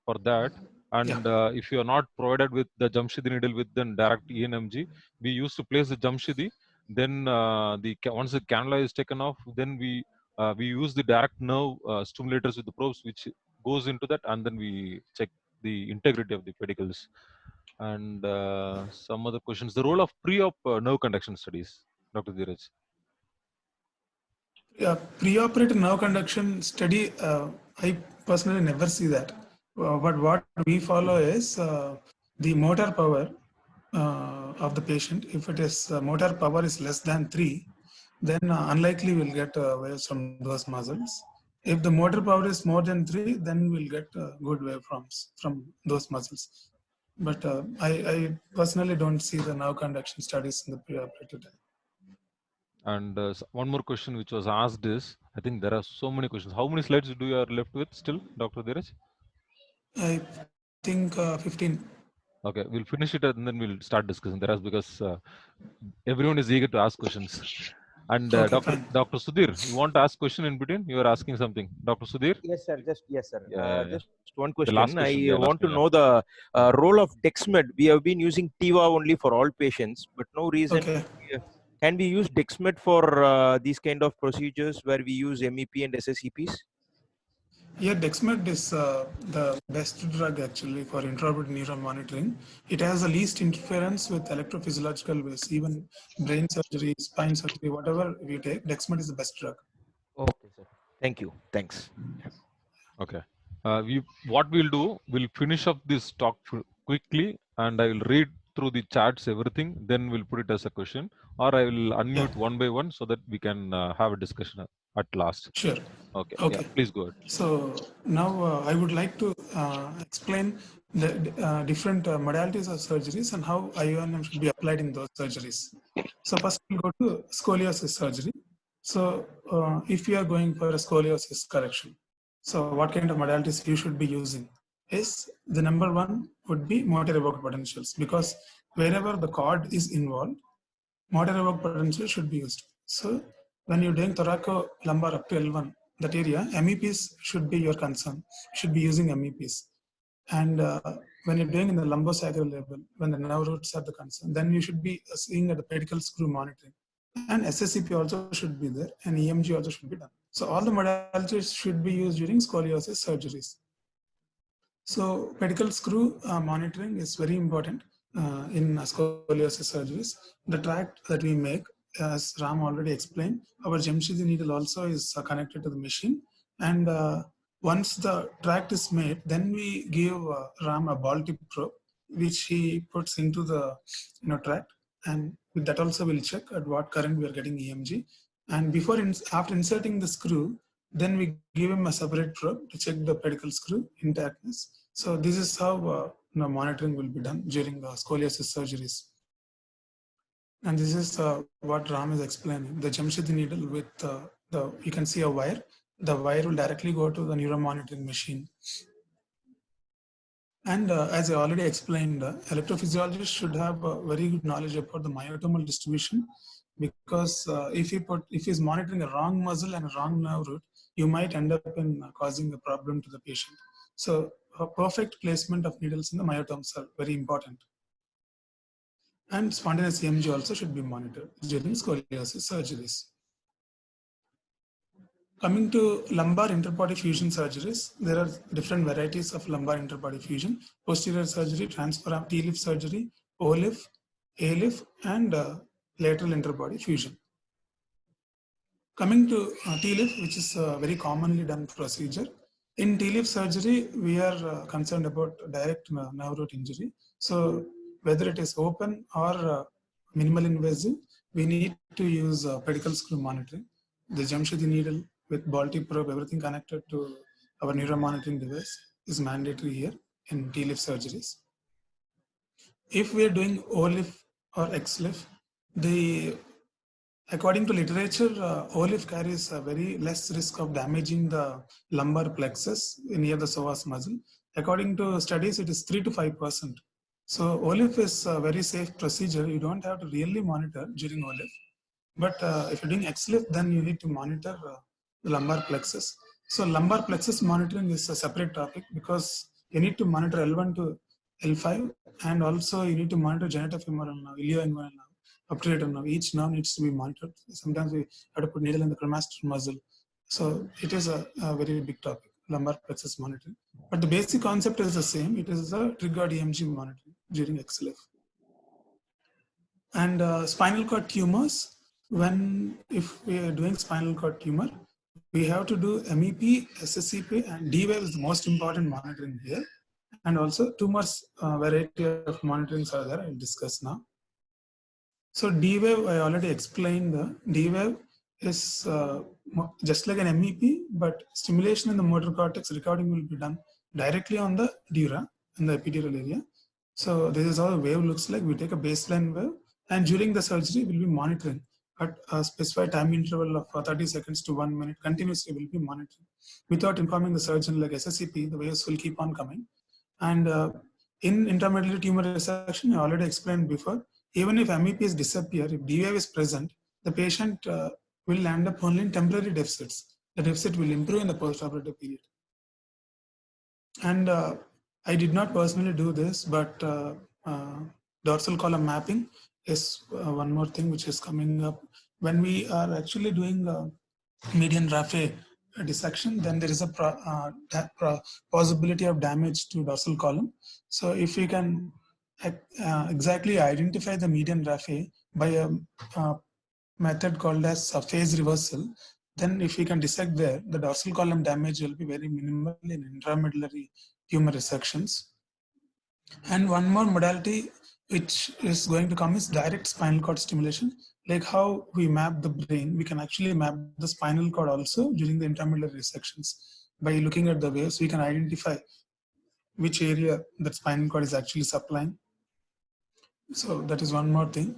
for that. yeah, And if you are not provided with the Jamshidi needle with then direct ENMG, we used to place the Jamshidi. Then once the cannula is taken off, then we use the direct nerve stimulators with the probes, which goes into that, and then we check the integrity of the pedicles. And some other questions. The role of pre-op nerve conduction studies, Dr. Dheeraj. yeah. Preoperative nerve conduction study. I personally never see that. But what we follow is the motor power of the patient. If it is motor power is less than 3, then unlikely we'll get waves from those muscles. If the motor power is more than 3, then we'll get good waveforms from those muscles. But I personally don't see the nerve conduction studies in the preoperative time. And one more question which was asked is, I think there are so many questions. How many slides do you are left with still, Dr. Dheeraj? I think 15. Okay, we'll finish it and then we'll start discussing. There is because everyone is eager to ask questions. And Okay, Dr. fine. Dr. Sudhir, you want to ask question in between? You are asking something, Dr. Sudhir. Yes, sir. Yes, sir. Yeah. Just one The last question. question. I Yeah, last want to one. Yeah. know the role of Dexmed. We have been using Tiva only for all patients, but no reason. Okay. Can we use Dexmed for these kind of procedures where we use MEP and SSEPs? Yeah, Dexmed is the best drug actually for intraoperative neural monitoring. It has the least interference with electrophysiological waves, even brain surgery, spine surgery, whatever we take, Dexmed is the best drug. Okay, sir. Thank you. Thanks. Okay. What we'll do, we'll finish up this talk quickly, and I will read through the charts, everything. Then we'll put it as a question, or I will unmute one by one so that we can have a discussion at last. Sure. Okay. Yeah. Okay. Please go ahead. So now I would like to explain the different modalities of surgeries and how IONM should be applied in those surgeries. So first we'll go to scoliosis surgery. So if you are going for a scoliosis correction, so what kind of modalities you should be using is the number one would be motor evoked potentials, because wherever the cord is involved, motor evoked potential should be used. So when you're doing thoracolumbar up to L1, that area, MEPs should be your concern. You should be using MEPs. And when you're doing in the lumbosacral level, when the nerve roots are the concern, then you should be seeing at the pedicle screw monitoring. and SSCP also should be there, and EMG also should be done. So all the modalities should be used during scoliosis surgeries. So pedicle screw monitoring is very important in scoliosis surgeries. The tract that we make, as Ram already explained, our Jamshidi needle also is connected to the machine. And once the tract is made, then we give Ram a ball tip probe, which he puts into the tract. And with that also we'll check at what current we are getting EMG. And after inserting the screw, then we give him a separate probe to check the pedicle screw intactness. So this is how monitoring will be done during the scoliosis surgeries. And this is what Ram is explaining. The Jamshidi needle with you can see a wire. The wire will directly go to the neuromonitoring machine. And as I already explained, electrophysiologists should have very good knowledge about the myotomal distribution, because if he's monitoring a wrong muscle and a wrong nerve root, you might end up in causing a problem to the patient. So a perfect placement of needles in the myotomes are very important. And spontaneous EMG also should be monitored during scoliosis surgeries. Coming to lumbar interbody fusion surgeries, there are different varieties of lumbar interbody fusion: posterior surgery, transforamen T-lift surgery, O-lift, A-lift, and lateral interbody fusion. Coming to T-lift, which is a very commonly done procedure. In T-lift surgery, we are concerned about direct nerve root injury. So whether it is open or minimal invasive, we need to use pedicle screw monitoring. The Jamshidi needle with ball tip probe, everything connected to our neuromonitoring device is mandatory here in T-lift surgeries. If we are doing O-lift or X-lift, according to literature, O-lift carries a very less risk of damaging the lumbar plexus near the psoas muscle. According to studies, it is 3 to 5%. So O-lift is a very safe procedure. You don't have to really monitor during O-lift. But if you're doing X-lift, then you need to monitor the lumbar plexus. So lumbar plexus monitoring is a separate topic, because you need to monitor L1 to L5, and also you need to monitor genitofemoral nerve, ilioinguinal nerve, obturator nerve. Each nerve needs to be monitored. Sometimes we have to put needle in the cremaster muscle. So it is a very big topic, lumbar plexus monitoring. But the basic concept is the same. It is a triggered EMG monitoring during XLF. And spinal cord tumors, if we are doing spinal cord tumor, we have to do MEP, SSCP, and D-wave is the most important monitoring here. And also tumors variety of monitorings are there. I'll discuss now. So D-wave, I already explained. The D-wave is just like an MEP, but stimulation in the motor cortex recording will be done directly on the dura in the epidural area. So this is how the wave looks like. We take a baseline wave, and during the surgery, we'll be monitoring at a specified time interval of 30 seconds to 1 minute. Continuously, we'll be monitoring without informing the surgeon. Like SSCP, the waves will keep on coming. And in intramedullary tumor resection, I already explained before, even if MEPs disappear, if D-wave is present, the patient will end up only in temporary deficits. The deficit will improve in the postoperative period. And I did not personally do this, but dorsal column mapping is one more thing which is coming up. When we are actually doing median raphe dissection, then there is a possibility of damage to dorsal column. So if we can exactly identify the median raphe by a method called as a phase reversal, then if we can dissect there, the dorsal column damage will be very minimal in intramedullary tumor resections. And one more modality which is going to come is direct spinal cord stimulation. Like how we map the brain, we can actually map the spinal cord also during the intramedullary resections. By looking at the waves, we can identify which area that spinal cord is actually supplying. So that is one more thing.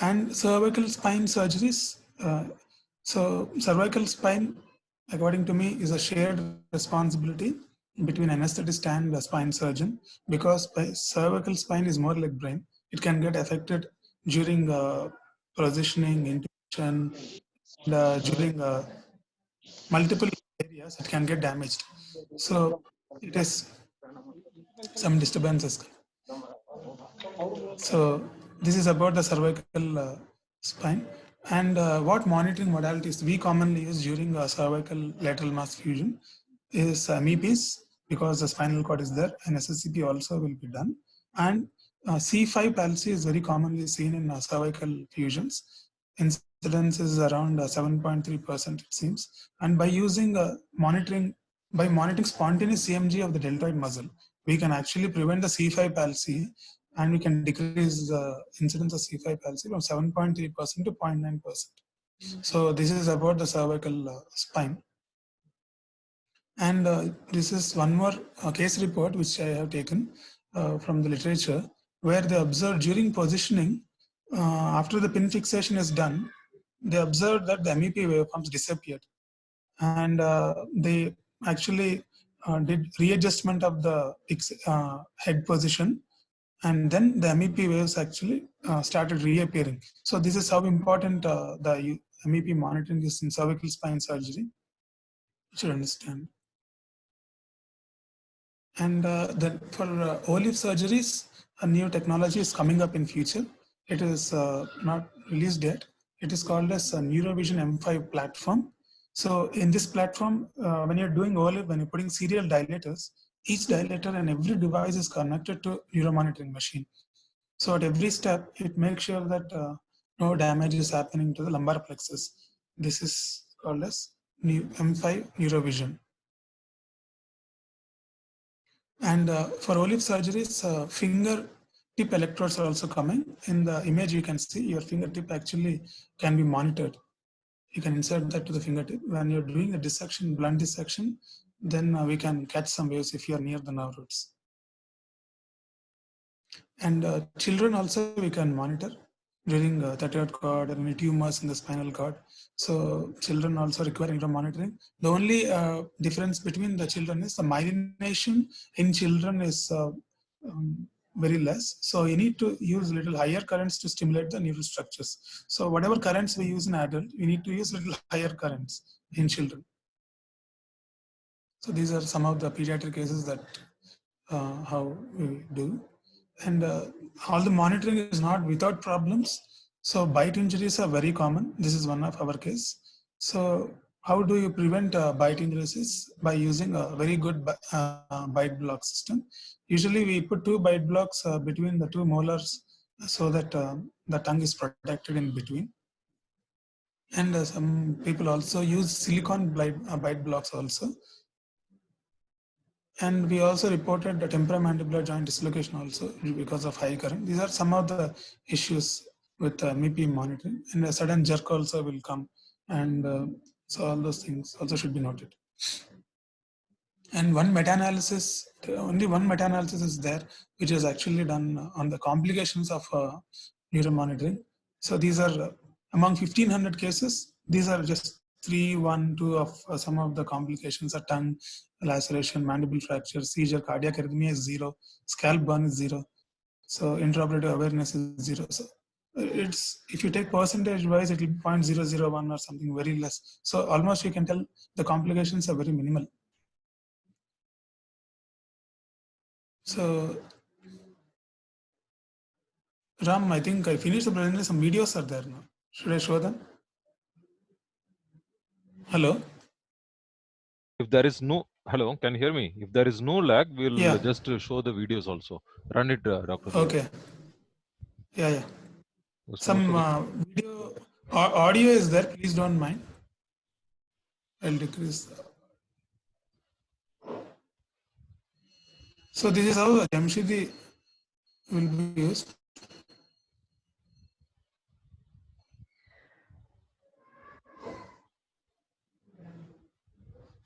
And cervical spine surgeries. So cervical spine, according to me, is a shared responsibility between anesthetist and the spine surgeon, because cervical spine is more like brain. It can get affected during positioning, intuition, and during multiple areas, it can get damaged. So it is some disturbances. So this is about the cervical spine. And what monitoring modalities we commonly use during cervical lateral mass fusion is MEPs, because the spinal cord is there, and SSCP also will be done. And C5 palsy is very commonly seen in cervical fusions. Incidence is around 7.3%, it seems. And by using monitoring spontaneous CMG of the deltoid muscle, we can actually prevent the C5 palsy, and we can decrease the incidence of C5 palsy from 7.3% to 0.9%. So this is about the cervical spine. And this is one more case report which I have taken from the literature, where they observed during positioning, after the pin fixation is done, they observed that the MEP waveforms disappeared. And they actually did readjustment of the head position, and then the MEP waves actually started reappearing. So this is how important the MEP monitoring is in cervical spine surgery. You should understand. And then for OLIF surgeries, a new technology is coming up in future. It is not released yet. It is called as a NeuroVision M5 platform. So in this platform, when you're doing OLIF, when you're putting serial dilators, each dilator and every device is connected to neuromonitoring machine. So at every step, it makes sure that no damage is happening to the lumbar plexus. This is called as M5 NeuroVision. And for OLIF surgeries, finger tip electrodes are also coming. In the image, you can see your fingertip actually can be monitored. You can insert that to the fingertip. When you're doing a dissection, blunt dissection, then we can catch some waves if you are near the nerve roots. And children also we can monitor during thyroid cord or any tumors in the spinal cord. So children also require monitoring. The only difference between the children is the myelination in children is very less. So you need to use little higher currents to stimulate the neural structures. So whatever currents we use in adult, we need to use little higher currents in children. So these are some of the pediatric cases that how we do. And all the monitoring is not without problems. So bite injuries are very common. This is one of our case. So how do you prevent bite injuries? By using a very good bite block system. Usually we put 2 bite blocks between the 2 molars so that the tongue is protected in between. And some people also use silicone bite blocks also. And we also reported the temporomandibular joint dislocation also because of high current. These are some of the issues with MEP monitoring, and a sudden jerk also will come. And so all those things also should be noted. And one meta-analysis, only one meta-analysis is there, which is actually done on the complications of neuromonitoring. So these are among 1500 cases, these are just 3, 1, 2 of some of the complications are tongue laceration, mandible fracture, seizure, cardiac arrhythmia is 0, scalp burn is 0. So intraoperative awareness is 0. So it's, if you take percentage wise, it will be 0.001 or something very less. So almost you can tell the complications are very minimal. So Ram, I think I finished the presentation. Some videos are there now. Should I show them? Hello? If there is no, hello, can you hear me? If there is no lag, we'll Yeah. just show the videos also. Run it, Dr. Okay. Yeah. Just Some video audio is there. Please don't mind. I'll decrease. So this is how Jamshidi will be used.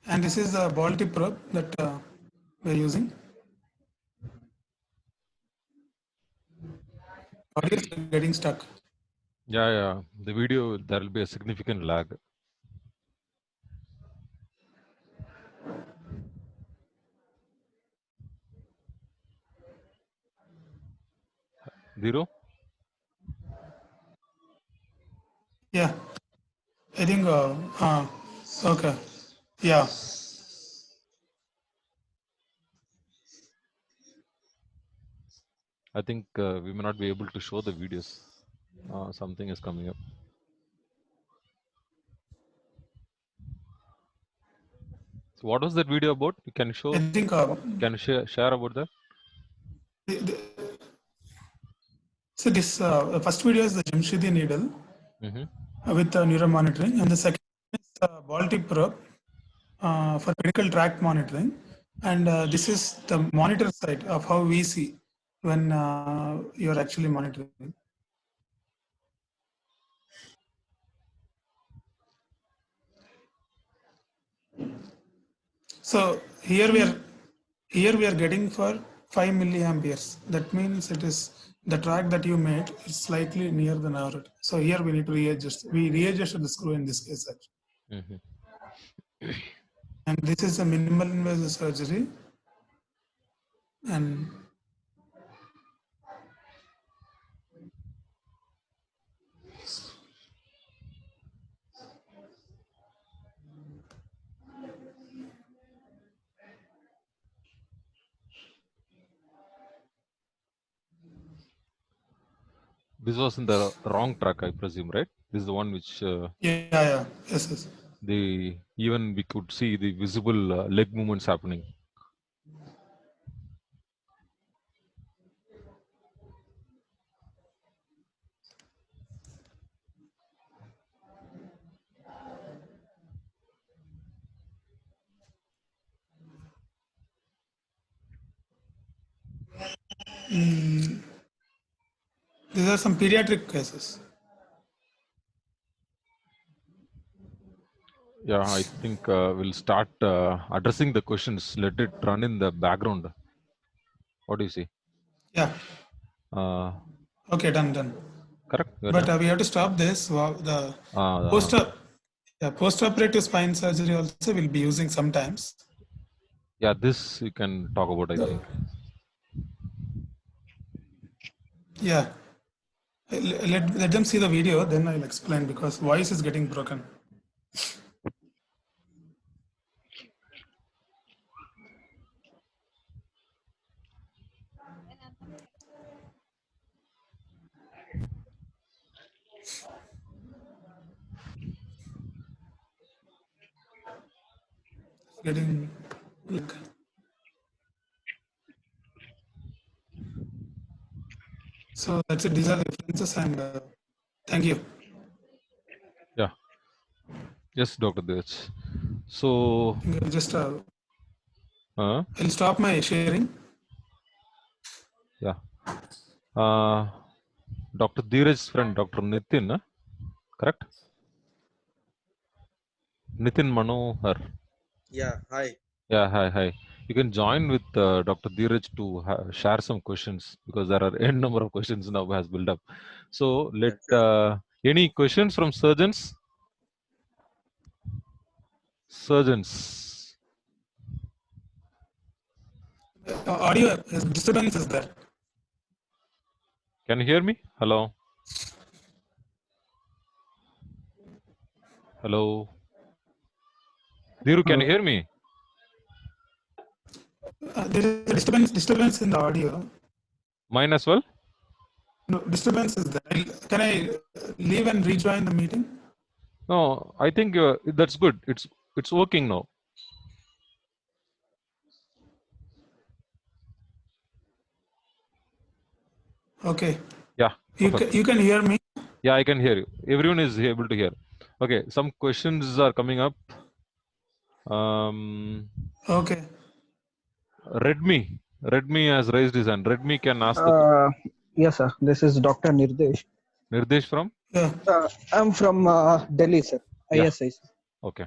And this is the ball tip probe that we're using. Audio is getting stuck. Yeah. The video, there will be a significant lag. Zero? Yeah. I think, okay. Yeah. I think we may not be able to show the videos. Something is coming up. So what was that video about? You can show. I think Can you share about that? so this the first video is the Jamshidi needle with neuromonitoring, and the second is the Baltic probe for medical tract monitoring, and this is the monitor side of how we see when you're actually monitoring. So here we are getting for 5 milliamperes. That means it is the track that you made is slightly near the nerve root. So here we need to readjust. We readjusted the screw in this case actually. And this is a minimal invasive surgery. And This was in the wrong track, I presume, right? This is the one which yeah, yes. even we could see the visible leg movements happening. These are some pediatric cases. Yeah, I think we'll start addressing the questions. Let it run in the background. What do you see? Yeah. Okay, done. Correct. But we have to stop this. The post-operative spine surgery also will be using sometimes. Yeah, this you can talk about, I think. Yeah. Let them see the video, then I'll explain because voice is getting broken. Getting like, so that's it. These are the references, and thank you. Yeah. Yes, Dr. Dej. So Just I'll stop my sharing. Yeah. Dr. Dheeraj's friend, Dr. Nitin, correct? Nitin Manohar. Yeah, hi. Yeah, hi. You can join with Dr. Dheeraj to share some questions because there are n number of questions now has built up. So let any questions from surgeons? Surgeons. Audio disturbance is there. Can you hear me? Hello. Hello. Dhiru, can you hear me? There is a disturbance in the audio. Mine as well? No, disturbance is there. Can I leave and rejoin the meeting? No, I think that's good. It's working now. Okay. Yeah. You can hear me? Yeah, I can hear you. Everyone is able to hear. Okay, some questions are coming up. Okay. Redmi has raised his hand. Redmi can ask the question. Yes, sir. This is Dr. Nirdesh. Nirdesh from? Yeah. I'm from Delhi, sir. Yeah. ISI. Okay.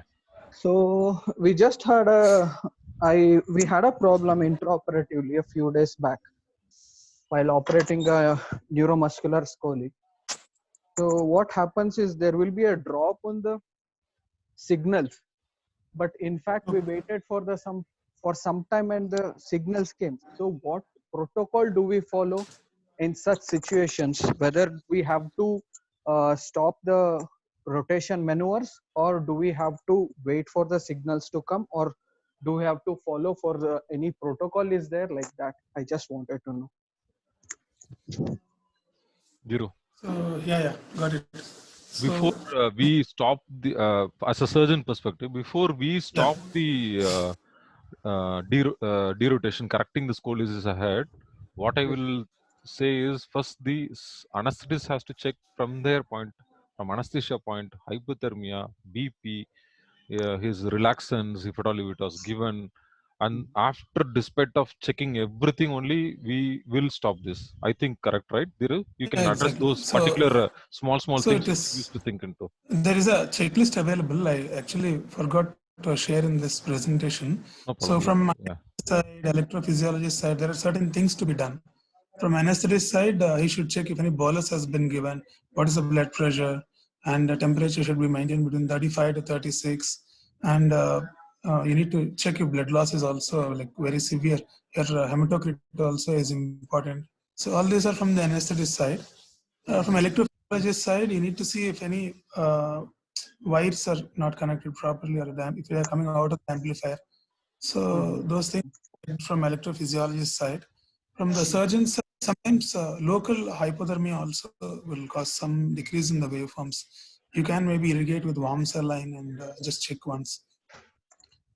So we just had we had a problem intraoperatively a few days back while operating a neuromuscular scoli. So what happens is there will be a drop on the signals, but in fact we waited for some time and the signals came. So what protocol do we follow in such situations? Whether we have to stop the rotation maneuvers, or do we have to wait for the signals to come, or do we have to follow for any protocol is there like that? I just wanted to know. Dhiru. Yeah, got it. Before So we stop the, as a surgeon perspective, before we yeah, stop the derotation, correcting the scoliosis ahead, what I Yes. will say is first the anesthetist has to check from their point, from anesthesia point, hypothermia, BP, his relaxants, if at all if it was given, and after, despite of checking everything, only we will stop this. I think correct, right? Dhiru? You can yeah, address exactly. those particular small So it things we is. used to think into. There is a checklist available. I actually forgot to share in this presentation. No So problem. Yeah, from my yeah. side, electrophysiologist side, there are certain things to be done. From anesthetist side, he should check if any bolus has been given, what is the blood pressure, and the temperature should be maintained between 35 to 36. And you need to check if blood loss is also like very severe. Your hematocrit also is important. So all these are from the anesthetist side. From electrophysiologist side, you need to see if any wires are not connected properly or if they are coming out of the amplifier. So those things from electrophysiologist side. From the surgeon side, sometimes local hypothermia also will cause some decrease in the waveforms. You can maybe irrigate with warm saline and just check once.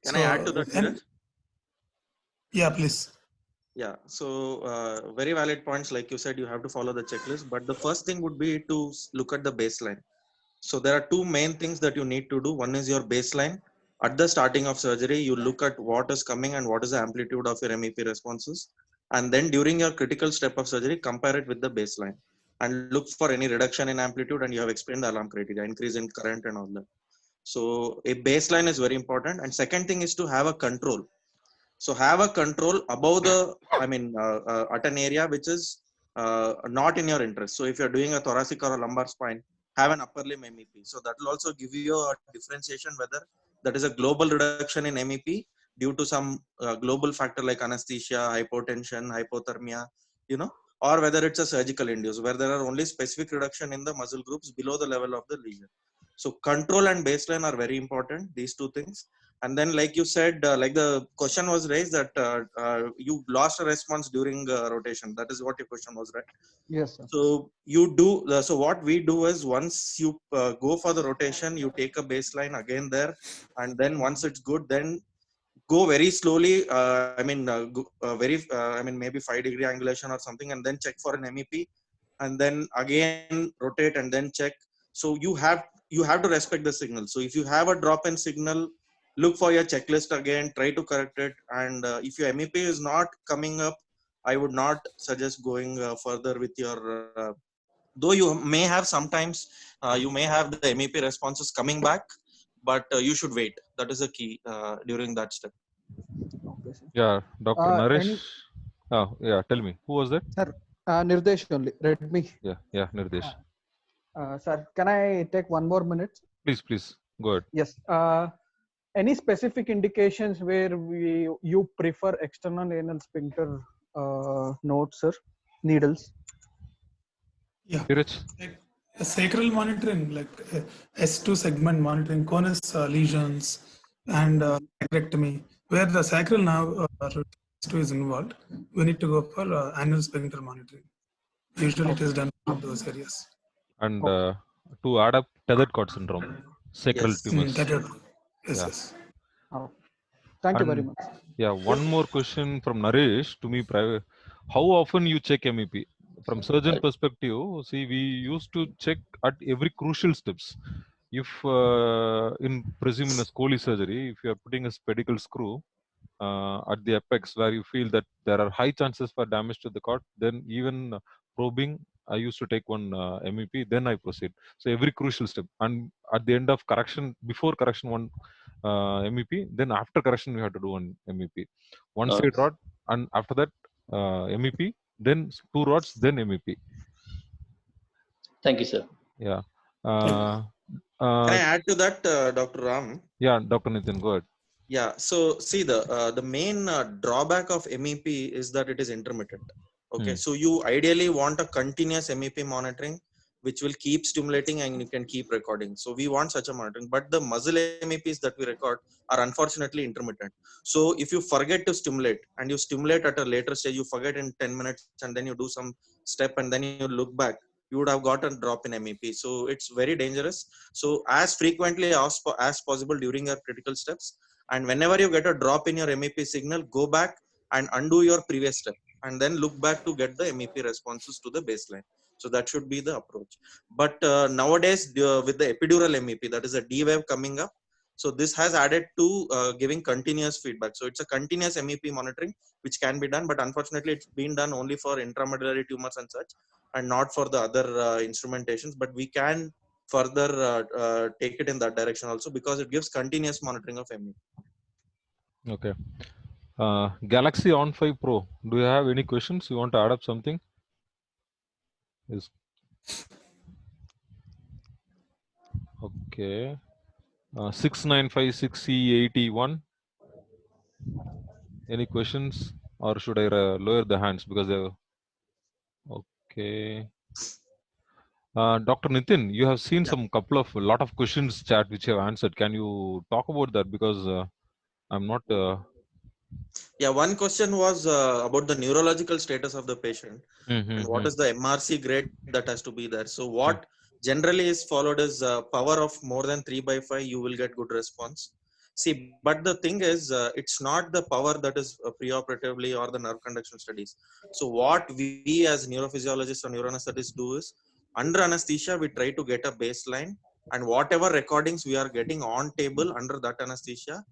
Can I add to So that, and Dheeraj? yeah, please. Yeah, so very valid points. Like you said, you have to follow the checklist. But the first thing would be to look at the baseline. So there are two main things that you need to do. One is your baseline. At the starting of surgery, you look at what is coming and what is the amplitude of your MEP responses. And then during your critical step of surgery, compare it with the baseline and look for any reduction in amplitude. And you have explained the alarm criteria, increase in current and all that. So a baseline is very important. And second thing is to have a control. So have a control above the, at an area which is not in your interest. So if you're doing a thoracic or a lumbar spine, have an upper limb MEP. So that will also give you a differentiation whether that is a global reduction in MEP due to some global factor like anesthesia, hypotension, hypothermia, or whether it's a surgical induce where there are only specific reduction in the muscle groups below the level of the lesion. So control and baseline are very important, these two things. And then like you said, like the question was raised that you lost a response during rotation. That is what your question was, right? Yes, sir. So you do so what we do is once you go for the rotation, you take a baseline again there, and then once it's good, then go very slowly, maybe 5-degree angulation or something, and then check for an MEP, and then again rotate and then check. So you have to respect the signal. So if you have a drop in signal, look for your checklist again, try to correct it. And if your MEP is not coming up, I would not suggest going further with your though you may have sometimes you may have the MEP responses coming back, but you should wait. That is a key during that step. Okay, sir. Yeah, Dr. Naresh. Any, Oh, yeah, tell me. Who was that? sir, Nirdesh only, Redmi. Yeah, Nirdesh. Sir, can I take 1 more minute? Please, go ahead. Yes. Any specific indications where you prefer external anal sphincter nodes, sir? Needles? Yeah. Dheeraj? Like sacral monitoring, like S2 segment monitoring, conus lesions, and sacrectomy, where the sacral nerve S2 is involved, we need to go for anal sphincter monitoring. Usually it is done in those areas. And Okay. to add up tethered cord syndrome, sacral Yes. tumors. That is, yes, Yeah. yes. Oh, thank you very And much. yeah, one more question from Naresh to me private. How often you check MEP? From surgeon perspective, see, we used to check at every crucial steps. If presume in a Scoli surgery, if you are putting a pedicle screw at the apex where you feel that there are high chances for damage to the cord, then even probing, I used to take one MEP, then I proceed. So every crucial step, and at the end of correction, before correction, one MEP, then after correction we have to do one MEP, one side rod, and after that MEP, then two rods, then MEP. Thank you, sir. Yeah. Can I add to that, Dr. Ram? Yeah, Dr. Nitin, go ahead. Yeah. So see, the main drawback of MEP is that it is intermittent. Okay. So you ideally want a continuous MEP monitoring, which will keep stimulating and you can keep recording. So we want such a monitoring, but the muscle MEPs that we record are unfortunately intermittent. So if you forget to stimulate and you stimulate at a later stage, you forget in 10 minutes and then you do some step and then you look back, you would have got a drop in MEP. So it's very dangerous. So as frequently as possible during your critical steps, and whenever you get a drop in your MEP signal, go back and undo your previous step, and then look back to get the MEP responses to the baseline. So that should be the approach. But nowadays, with the epidural MEP, that is a D wave coming up. So this has added to giving continuous feedback. So it's a continuous MEP monitoring, which can be done, but unfortunately it's been done only for intramedullary tumors and such, and not for the other instrumentations. But we can further take it in that direction also, because it gives continuous monitoring of MEP. Okay. Galaxy On 5 Pro, do you have any questions? You want to add up something? Yes. Okay. 6956C81. Any questions, or should I lower the hands because they? Okay. Dr. Nitin, you have seen some lot of questions chat which you have answered. Can you talk about that, because I'm not. Yeah, one question was about the neurological status of the patient, and what is the MRC grade that has to be there. So what generally is followed is power of more than 3/5, you will get good response. See, but the thing is, it's not the power that is preoperatively or the nerve conduction studies. So what we as neurophysiologists or neuroanesthetists do is, under anesthesia, we try to get a baseline, and whatever recordings we are getting on table under that anesthesia,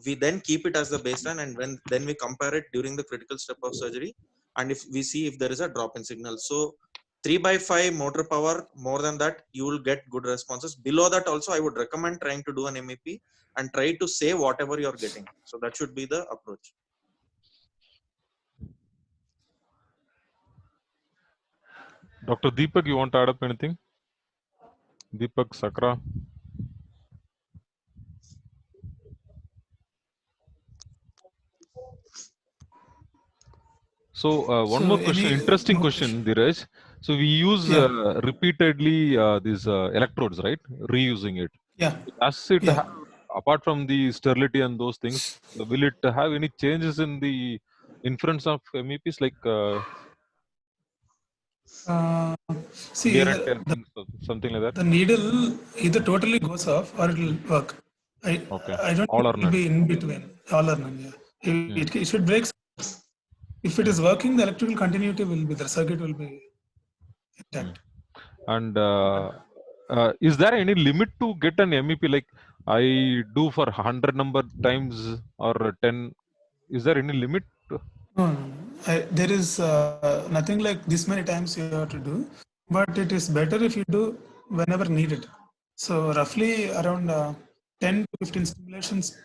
we then keep it as the baseline, and then we compare it during the critical step of surgery, and if we see if there is a drop in signal. So 3/5 motor power, more than that you will get good responses. Below that also I would recommend trying to do an MEP and try to say whatever you're getting. So that should be the approach. Dr. Deepak, you want to add up anything? Deepak Sakra. So one more question, interesting question, Dheeraj. So we use repeatedly these electrodes, right? Reusing it. Yeah. Does it have, apart from the sterility and those things, will it have any changes in the inference of MEPs, like see, wear and tear, something like that? the needle either totally goes off or it will work. I don't all or think it will none. be in between. All or none. Yeah. It should break. If it is working, the electrical continuity will be, the circuit will be intact. And is there any limit to get an MEP? Like I do for 100 number times or 10. Is there any limit? No. There is nothing like this many times you have to do, but it is better if you do whenever needed. So roughly around 10 to 15 stimulations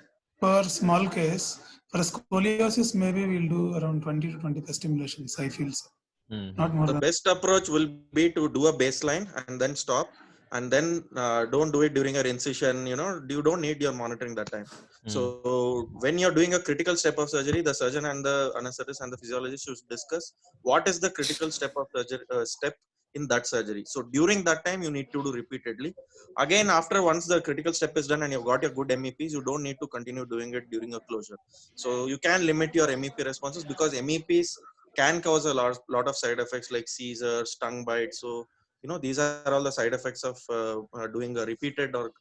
per small case. For scoliosis, maybe we'll do around 20 to 25 stimulations, I feel so. Not more. The best approach will be to do a baseline and then stop, and then don't do it during your incision. You don't need your monitoring that time. So when you're doing a critical step of surgery, the surgeon and the anesthetist and the physiologist should discuss what is the critical step of surgery, step in that surgery. So during that time, you need to do repeatedly. Again, after once the critical step is done and you've got your good MEPs, you don't need to continue doing it during a closure. So you can limit your MEP responses, because MEPs can cause a lot of side effects like seizures, tongue bites. So these are all the side effects of doing a repeated or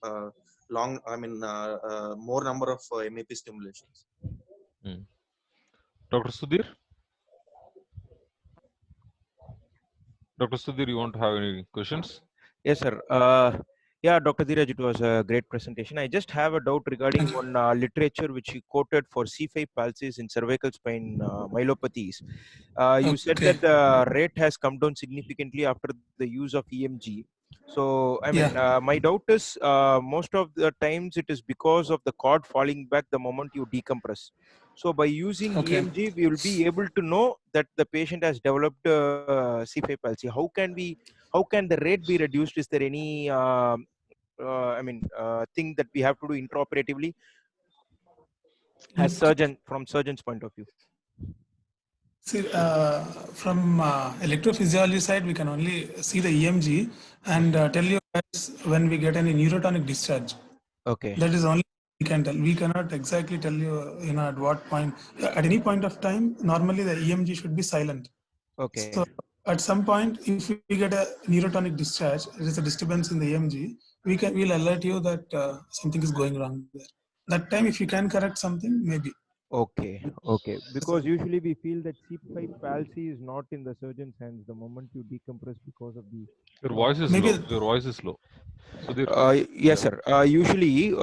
more number of MEP stimulations. Dr. Sudhir? Dr. Sudhir, you want to have any questions? Yes, sir. Yeah, Dr. Dheeraj, it was a great presentation. I just have a doubt regarding one literature which you quoted for C5 palsies in cervical spine myelopathies. You said that the rate has come down significantly after the use of EMG. So, I mean, my doubt is most of the times it is because of the cord falling back the moment you decompress. So by using EMG, we will be able to know that the patient has developed C5 palsy. How can the rate be reduced? Is there any thing that we have to do intraoperatively as from surgeon's point of view? See, from electrophysiology side, we can only see the EMG and tell you guys when we get any neurotonic discharge. Okay. That is only we can tell. We cannot exactly tell you, at what point. At any point of time, normally the EMG should be silent. Okay. So at some point, if we get a neurotonic discharge, there is a disturbance in the EMG, we'll alert you that something is going wrong there. That time, if you can correct something, maybe. Okay, okay. Because usually we feel that C5 palsy is not in the surgeon's hands the moment you decompress because of the. Your voice is Maybe low. Your voice is low. Sudhir. Yes, sir. Usually,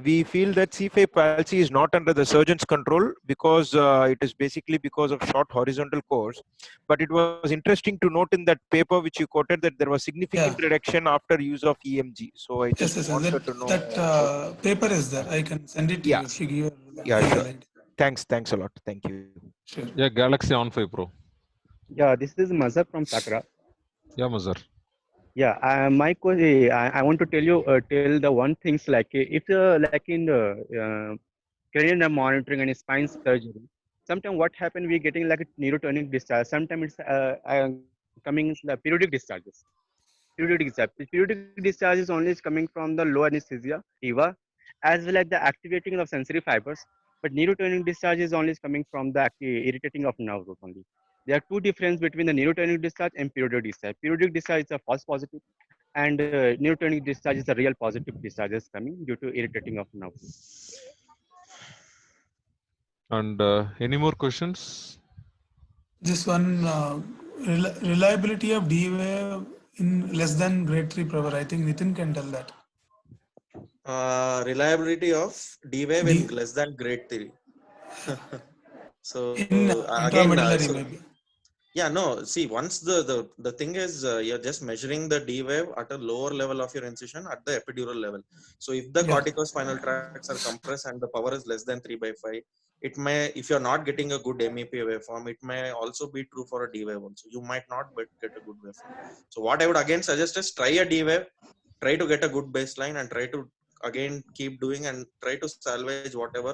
we feel that C5 palsy is not under the surgeon's control because it is basically because of short horizontal course. But it was interesting to note in that paper which you quoted that there was significant reduction after use of EMG. So I just yes. wanted to know. That paper is there. I can send it to you if you give Yeah, sure. highlight. Thanks a lot. Thank you. Sure. Yeah, Galaxy on 5 Pro. Yeah, this is Mazhar from Sakra. Yeah, Mazhar. Yeah, my question, I want to tell the one things like if like in the cranial nerve monitoring and spine surgery, sometimes what happen we getting like a neurotonic discharge. Sometimes it's coming in the periodic discharges. Periodic discharge is only coming from the low anesthesia, TIVA, as well as the activating of sensory fibers. But neurotonic discharge is only coming from the irritating of nerve root only. There are two differences between the neurotonic discharge and periodic discharge. Periodic discharge is a false positive, and neurotonic discharge is a real positive discharges coming due to irritating of nerve root. And any more questions? Just one reliability of D wave in less than grade 3 power. I think Nitin can tell that. Reliability of D-wave in less than grade 3. So In again, intramedullary maybe. yeah, no. See, once the thing is, you're just measuring the D wave at a lower level of your incision at the epidural level. So if the corticospinal tracts are compressed and the power is less than 3/5, it may, if you're not getting a good MEP waveform, it may also be true for a D wave also. You might not get a good waveform. So what I would again suggest is try a D wave, try to get a good baseline, and try to again keep doing and try to salvage whatever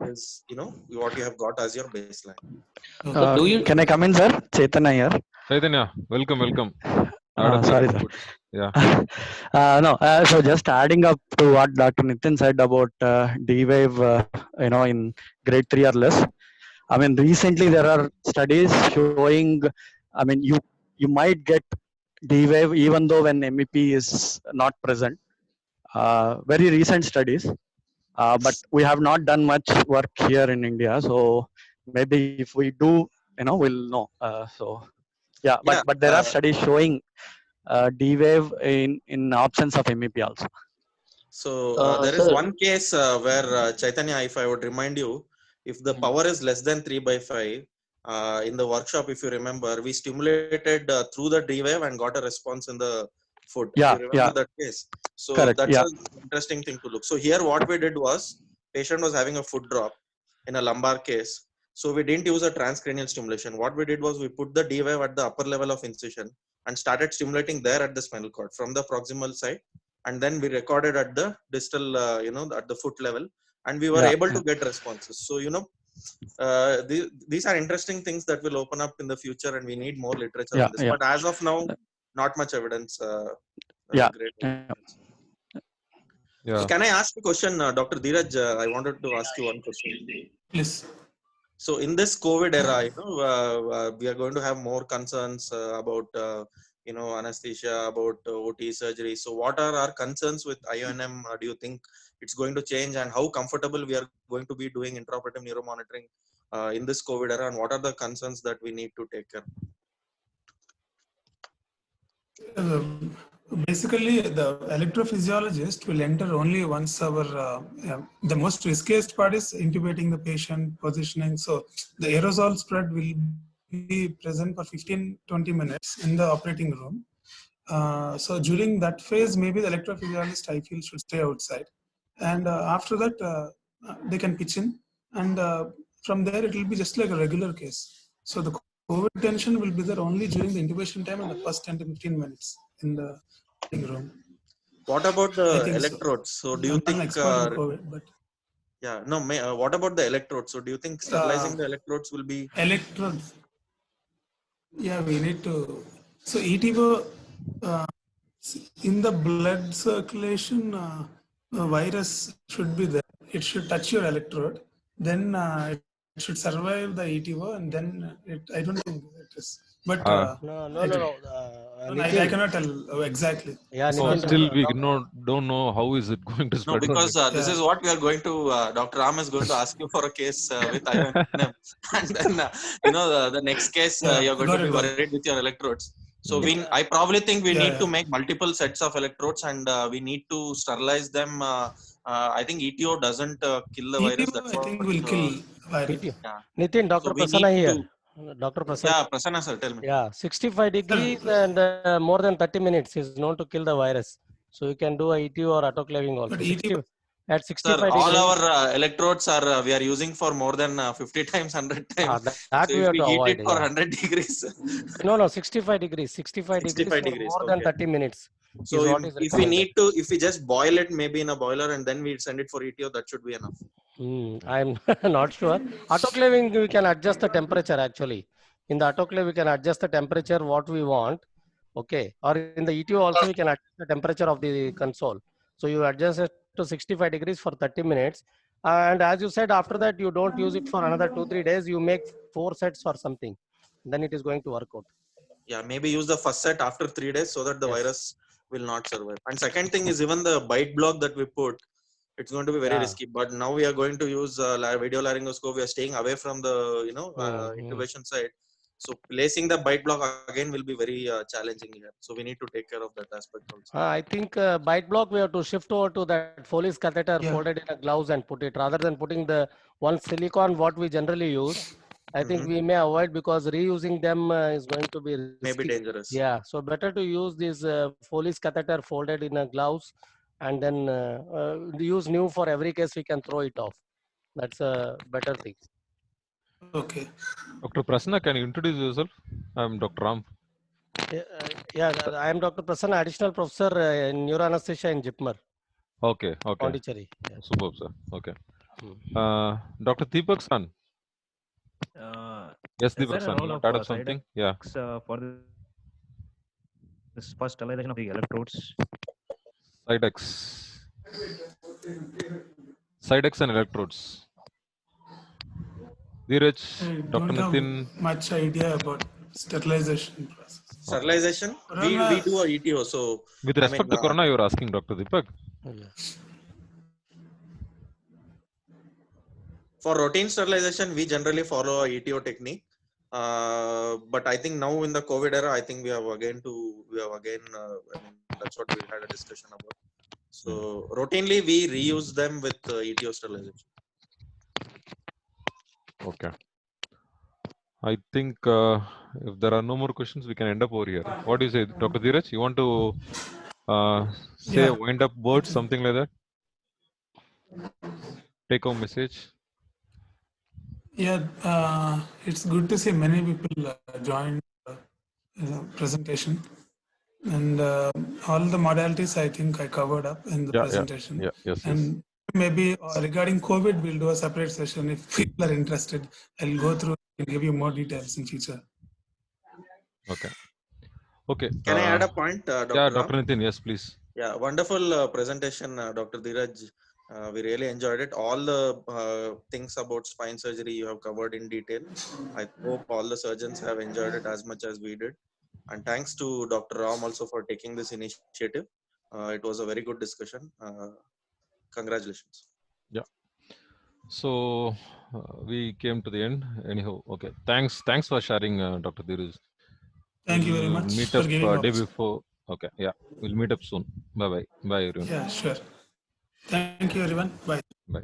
is what you have got as your baseline. Can I come in, sir? Chaitanya here. Chaitanya, welcome. Sorry, sir. Yeah. No, so just adding up to what Dr. Nitin said about D-wave, in grade 3 or less. I mean, recently there are studies showing, I mean, you might get D-wave even though when MEP is not present. Very recent studies, but we have not done much work here in India. So maybe if we do, we'll know. But there are studies showing D-wave in absence of MEP also. So there is one case where Chaitanya, if I would remind you, if the power is less than 3/5, in the workshop, if you remember, we stimulated through the D-wave and got a response in the foot. Yeah, you remember that case? So correct, that's an interesting thing to look. So here what we did was, patient was having a foot drop in a lumbar case. So we didn't use a transcranial stimulation. What we did was we put the D-wave at the upper level of incision and started stimulating there at the spinal cord from the proximal side. And then we recorded at the distal, at the foot level, and we were able to get responses. So, these are interesting things that will open up in the future, and we need more literature on this. But as of now, not much evidence. Great evidence. So can I ask a question, Dr. Dheeraj? I wanted to ask you one question. Yes. So in this COVID era, we are going to have more concerns about anesthesia, about OT surgery. So what are our concerns with IONM? Do you think it's going to change, and how comfortable we are going to be doing intraoperative neuromonitoring in this COVID era, and what are the concerns that we need to take care of? Basically, the electrophysiologist will enter only once the most riskiest part is intubating the patient, positioning. So the aerosol spread will be present for 15-20 minutes in the operating room. So during that phase, maybe the electrophysiologist, I feel, should stay outside. And after that, they can pitch in. And from there, it will be just like a regular case. So the COVID tension will be there only during the intubation time and the first 10 to 15 minutes in the room. What about the electrodes? So do you think? COVID, but what about the electrodes? So do you think sterilizing the electrodes will be? Electrodes. Yeah, we need to. So ETVO in the blood circulation, virus should be there. It should touch your electrode. Then it should survive the ETVO, and then I don't think it is But No. I Nitin. cannot tell exactly. Yeah, So Nitin. still we don't know how is it going to No, spread. because this Yeah. is what we are going to. Dr. Ram is going to ask you for a case with IONM, and then the next case you're going to be got it. worried with your electrodes. So Mm. I probably think we Yeah, need to yeah. make multiple sets of electrodes, and we need to sterilize them. I think ETO doesn't kill the virus. ETO, That's I what. think, will kill virus. Yeah. Nitin, So Dr. we need Prasanna here. to. Dr. Prasanna. Yeah, Prasanna sir, tell me. Yeah, 65 degrees and more than 30 minutes is known to kill the virus. So you can do a ETO or autoclaving also. But ETO, At Sir, 65 all degrees. our electrodes are we are using for more than 50 times, 100 times. That So we if have we to heat avoid. it for Yeah. 100 degrees, No, 65 degrees. 65 degrees 65 for degrees. more than Okay. 30 minutes So is what is if we recommended. need to, if we just boil it maybe in a boiler and then we send it for ETO, that should be enough. I'm not sure. Autoclaving, we can adjust the temperature actually. In the autoclave, we can adjust the temperature what we want. Okay. Or in the ETO also, we can adjust the temperature of the console. So you adjust it to 65 degrees for 30 minutes. And as you said, after that, you don't use it for another 2-3 days. You make 4 sets or something. Then it is going to work out. Yeah, maybe use the first set after 3 days so that the Yes. virus will not survive. And second thing is even the bite block that we put, it's going to be very risky. But now we are going to use video laryngoscope. We are staying away from the intubation site. So placing the bite block again will be very challenging here. So we need to take care of that aspect also. I think bite block we have to shift over to that Foley's catheter folded in a gloves and put it rather than putting the one silicone what we generally use. I think we may avoid because reusing them is going to be risky. Maybe dangerous. Yeah, so better to use this Foley's catheter folded in a gloves and then use new for every case we can throw it off. That's a better thing. Okay. Dr. Prasanna, can you introduce yourself? I'm Dr. Ram. Yeah, I am Dr. Prasanna, additional professor in neuroanesthesia in JIPMER. Okay. Pondicherry. Yeah. Superb, sir. Okay. Dr. Deepak San. Yes, Deepak San, you want to add something? Yeah. For this first sterilization of the electrodes. Sidex and electrodes. Dheeraj, Dr. Don't Nitin. have much idea about sterilization process. Sterilization? We do a ETO. So with respect to corona, you are asking, Dr. Deepak. For routine sterilization, we generally follow a ETO technique. But I think now in the COVID era, I think we have again, that's what we had a discussion about. So routinely we reuse them with ETO sterilization. Okay. I think if there are no more questions, we can end up over here. What do you say, Dr. Dheeraj? You want to say a wind up word, something like that? Take home message. Yeah, it's good to see many people join presentation, and all the modalities I think I covered up in the presentation. Yes. And maybe regarding COVID, we'll do a separate session if people are interested. I'll go through and give you more details in future. Okay. Can I add a point, Dr. Yeah, Ram? Dr. Nitin, yes, please. Yeah, wonderful presentation, Dr. Dheeraj. We really enjoyed it. All the things about spine surgery you have covered in detail. I hope all the surgeons have enjoyed it as much as we did. And thanks to Dr. Ram also for taking this initiative. It was a very good discussion. Congratulations. Yeah. So we came to the end. Anyhow, okay. Thanks for sharing, Dr. Dheeraj. Thank you very much. Meet up day before. Okay. Yeah. We'll meet up soon. Bye, everyone. Yeah, sure. Thank you, everyone. Bye. Bye.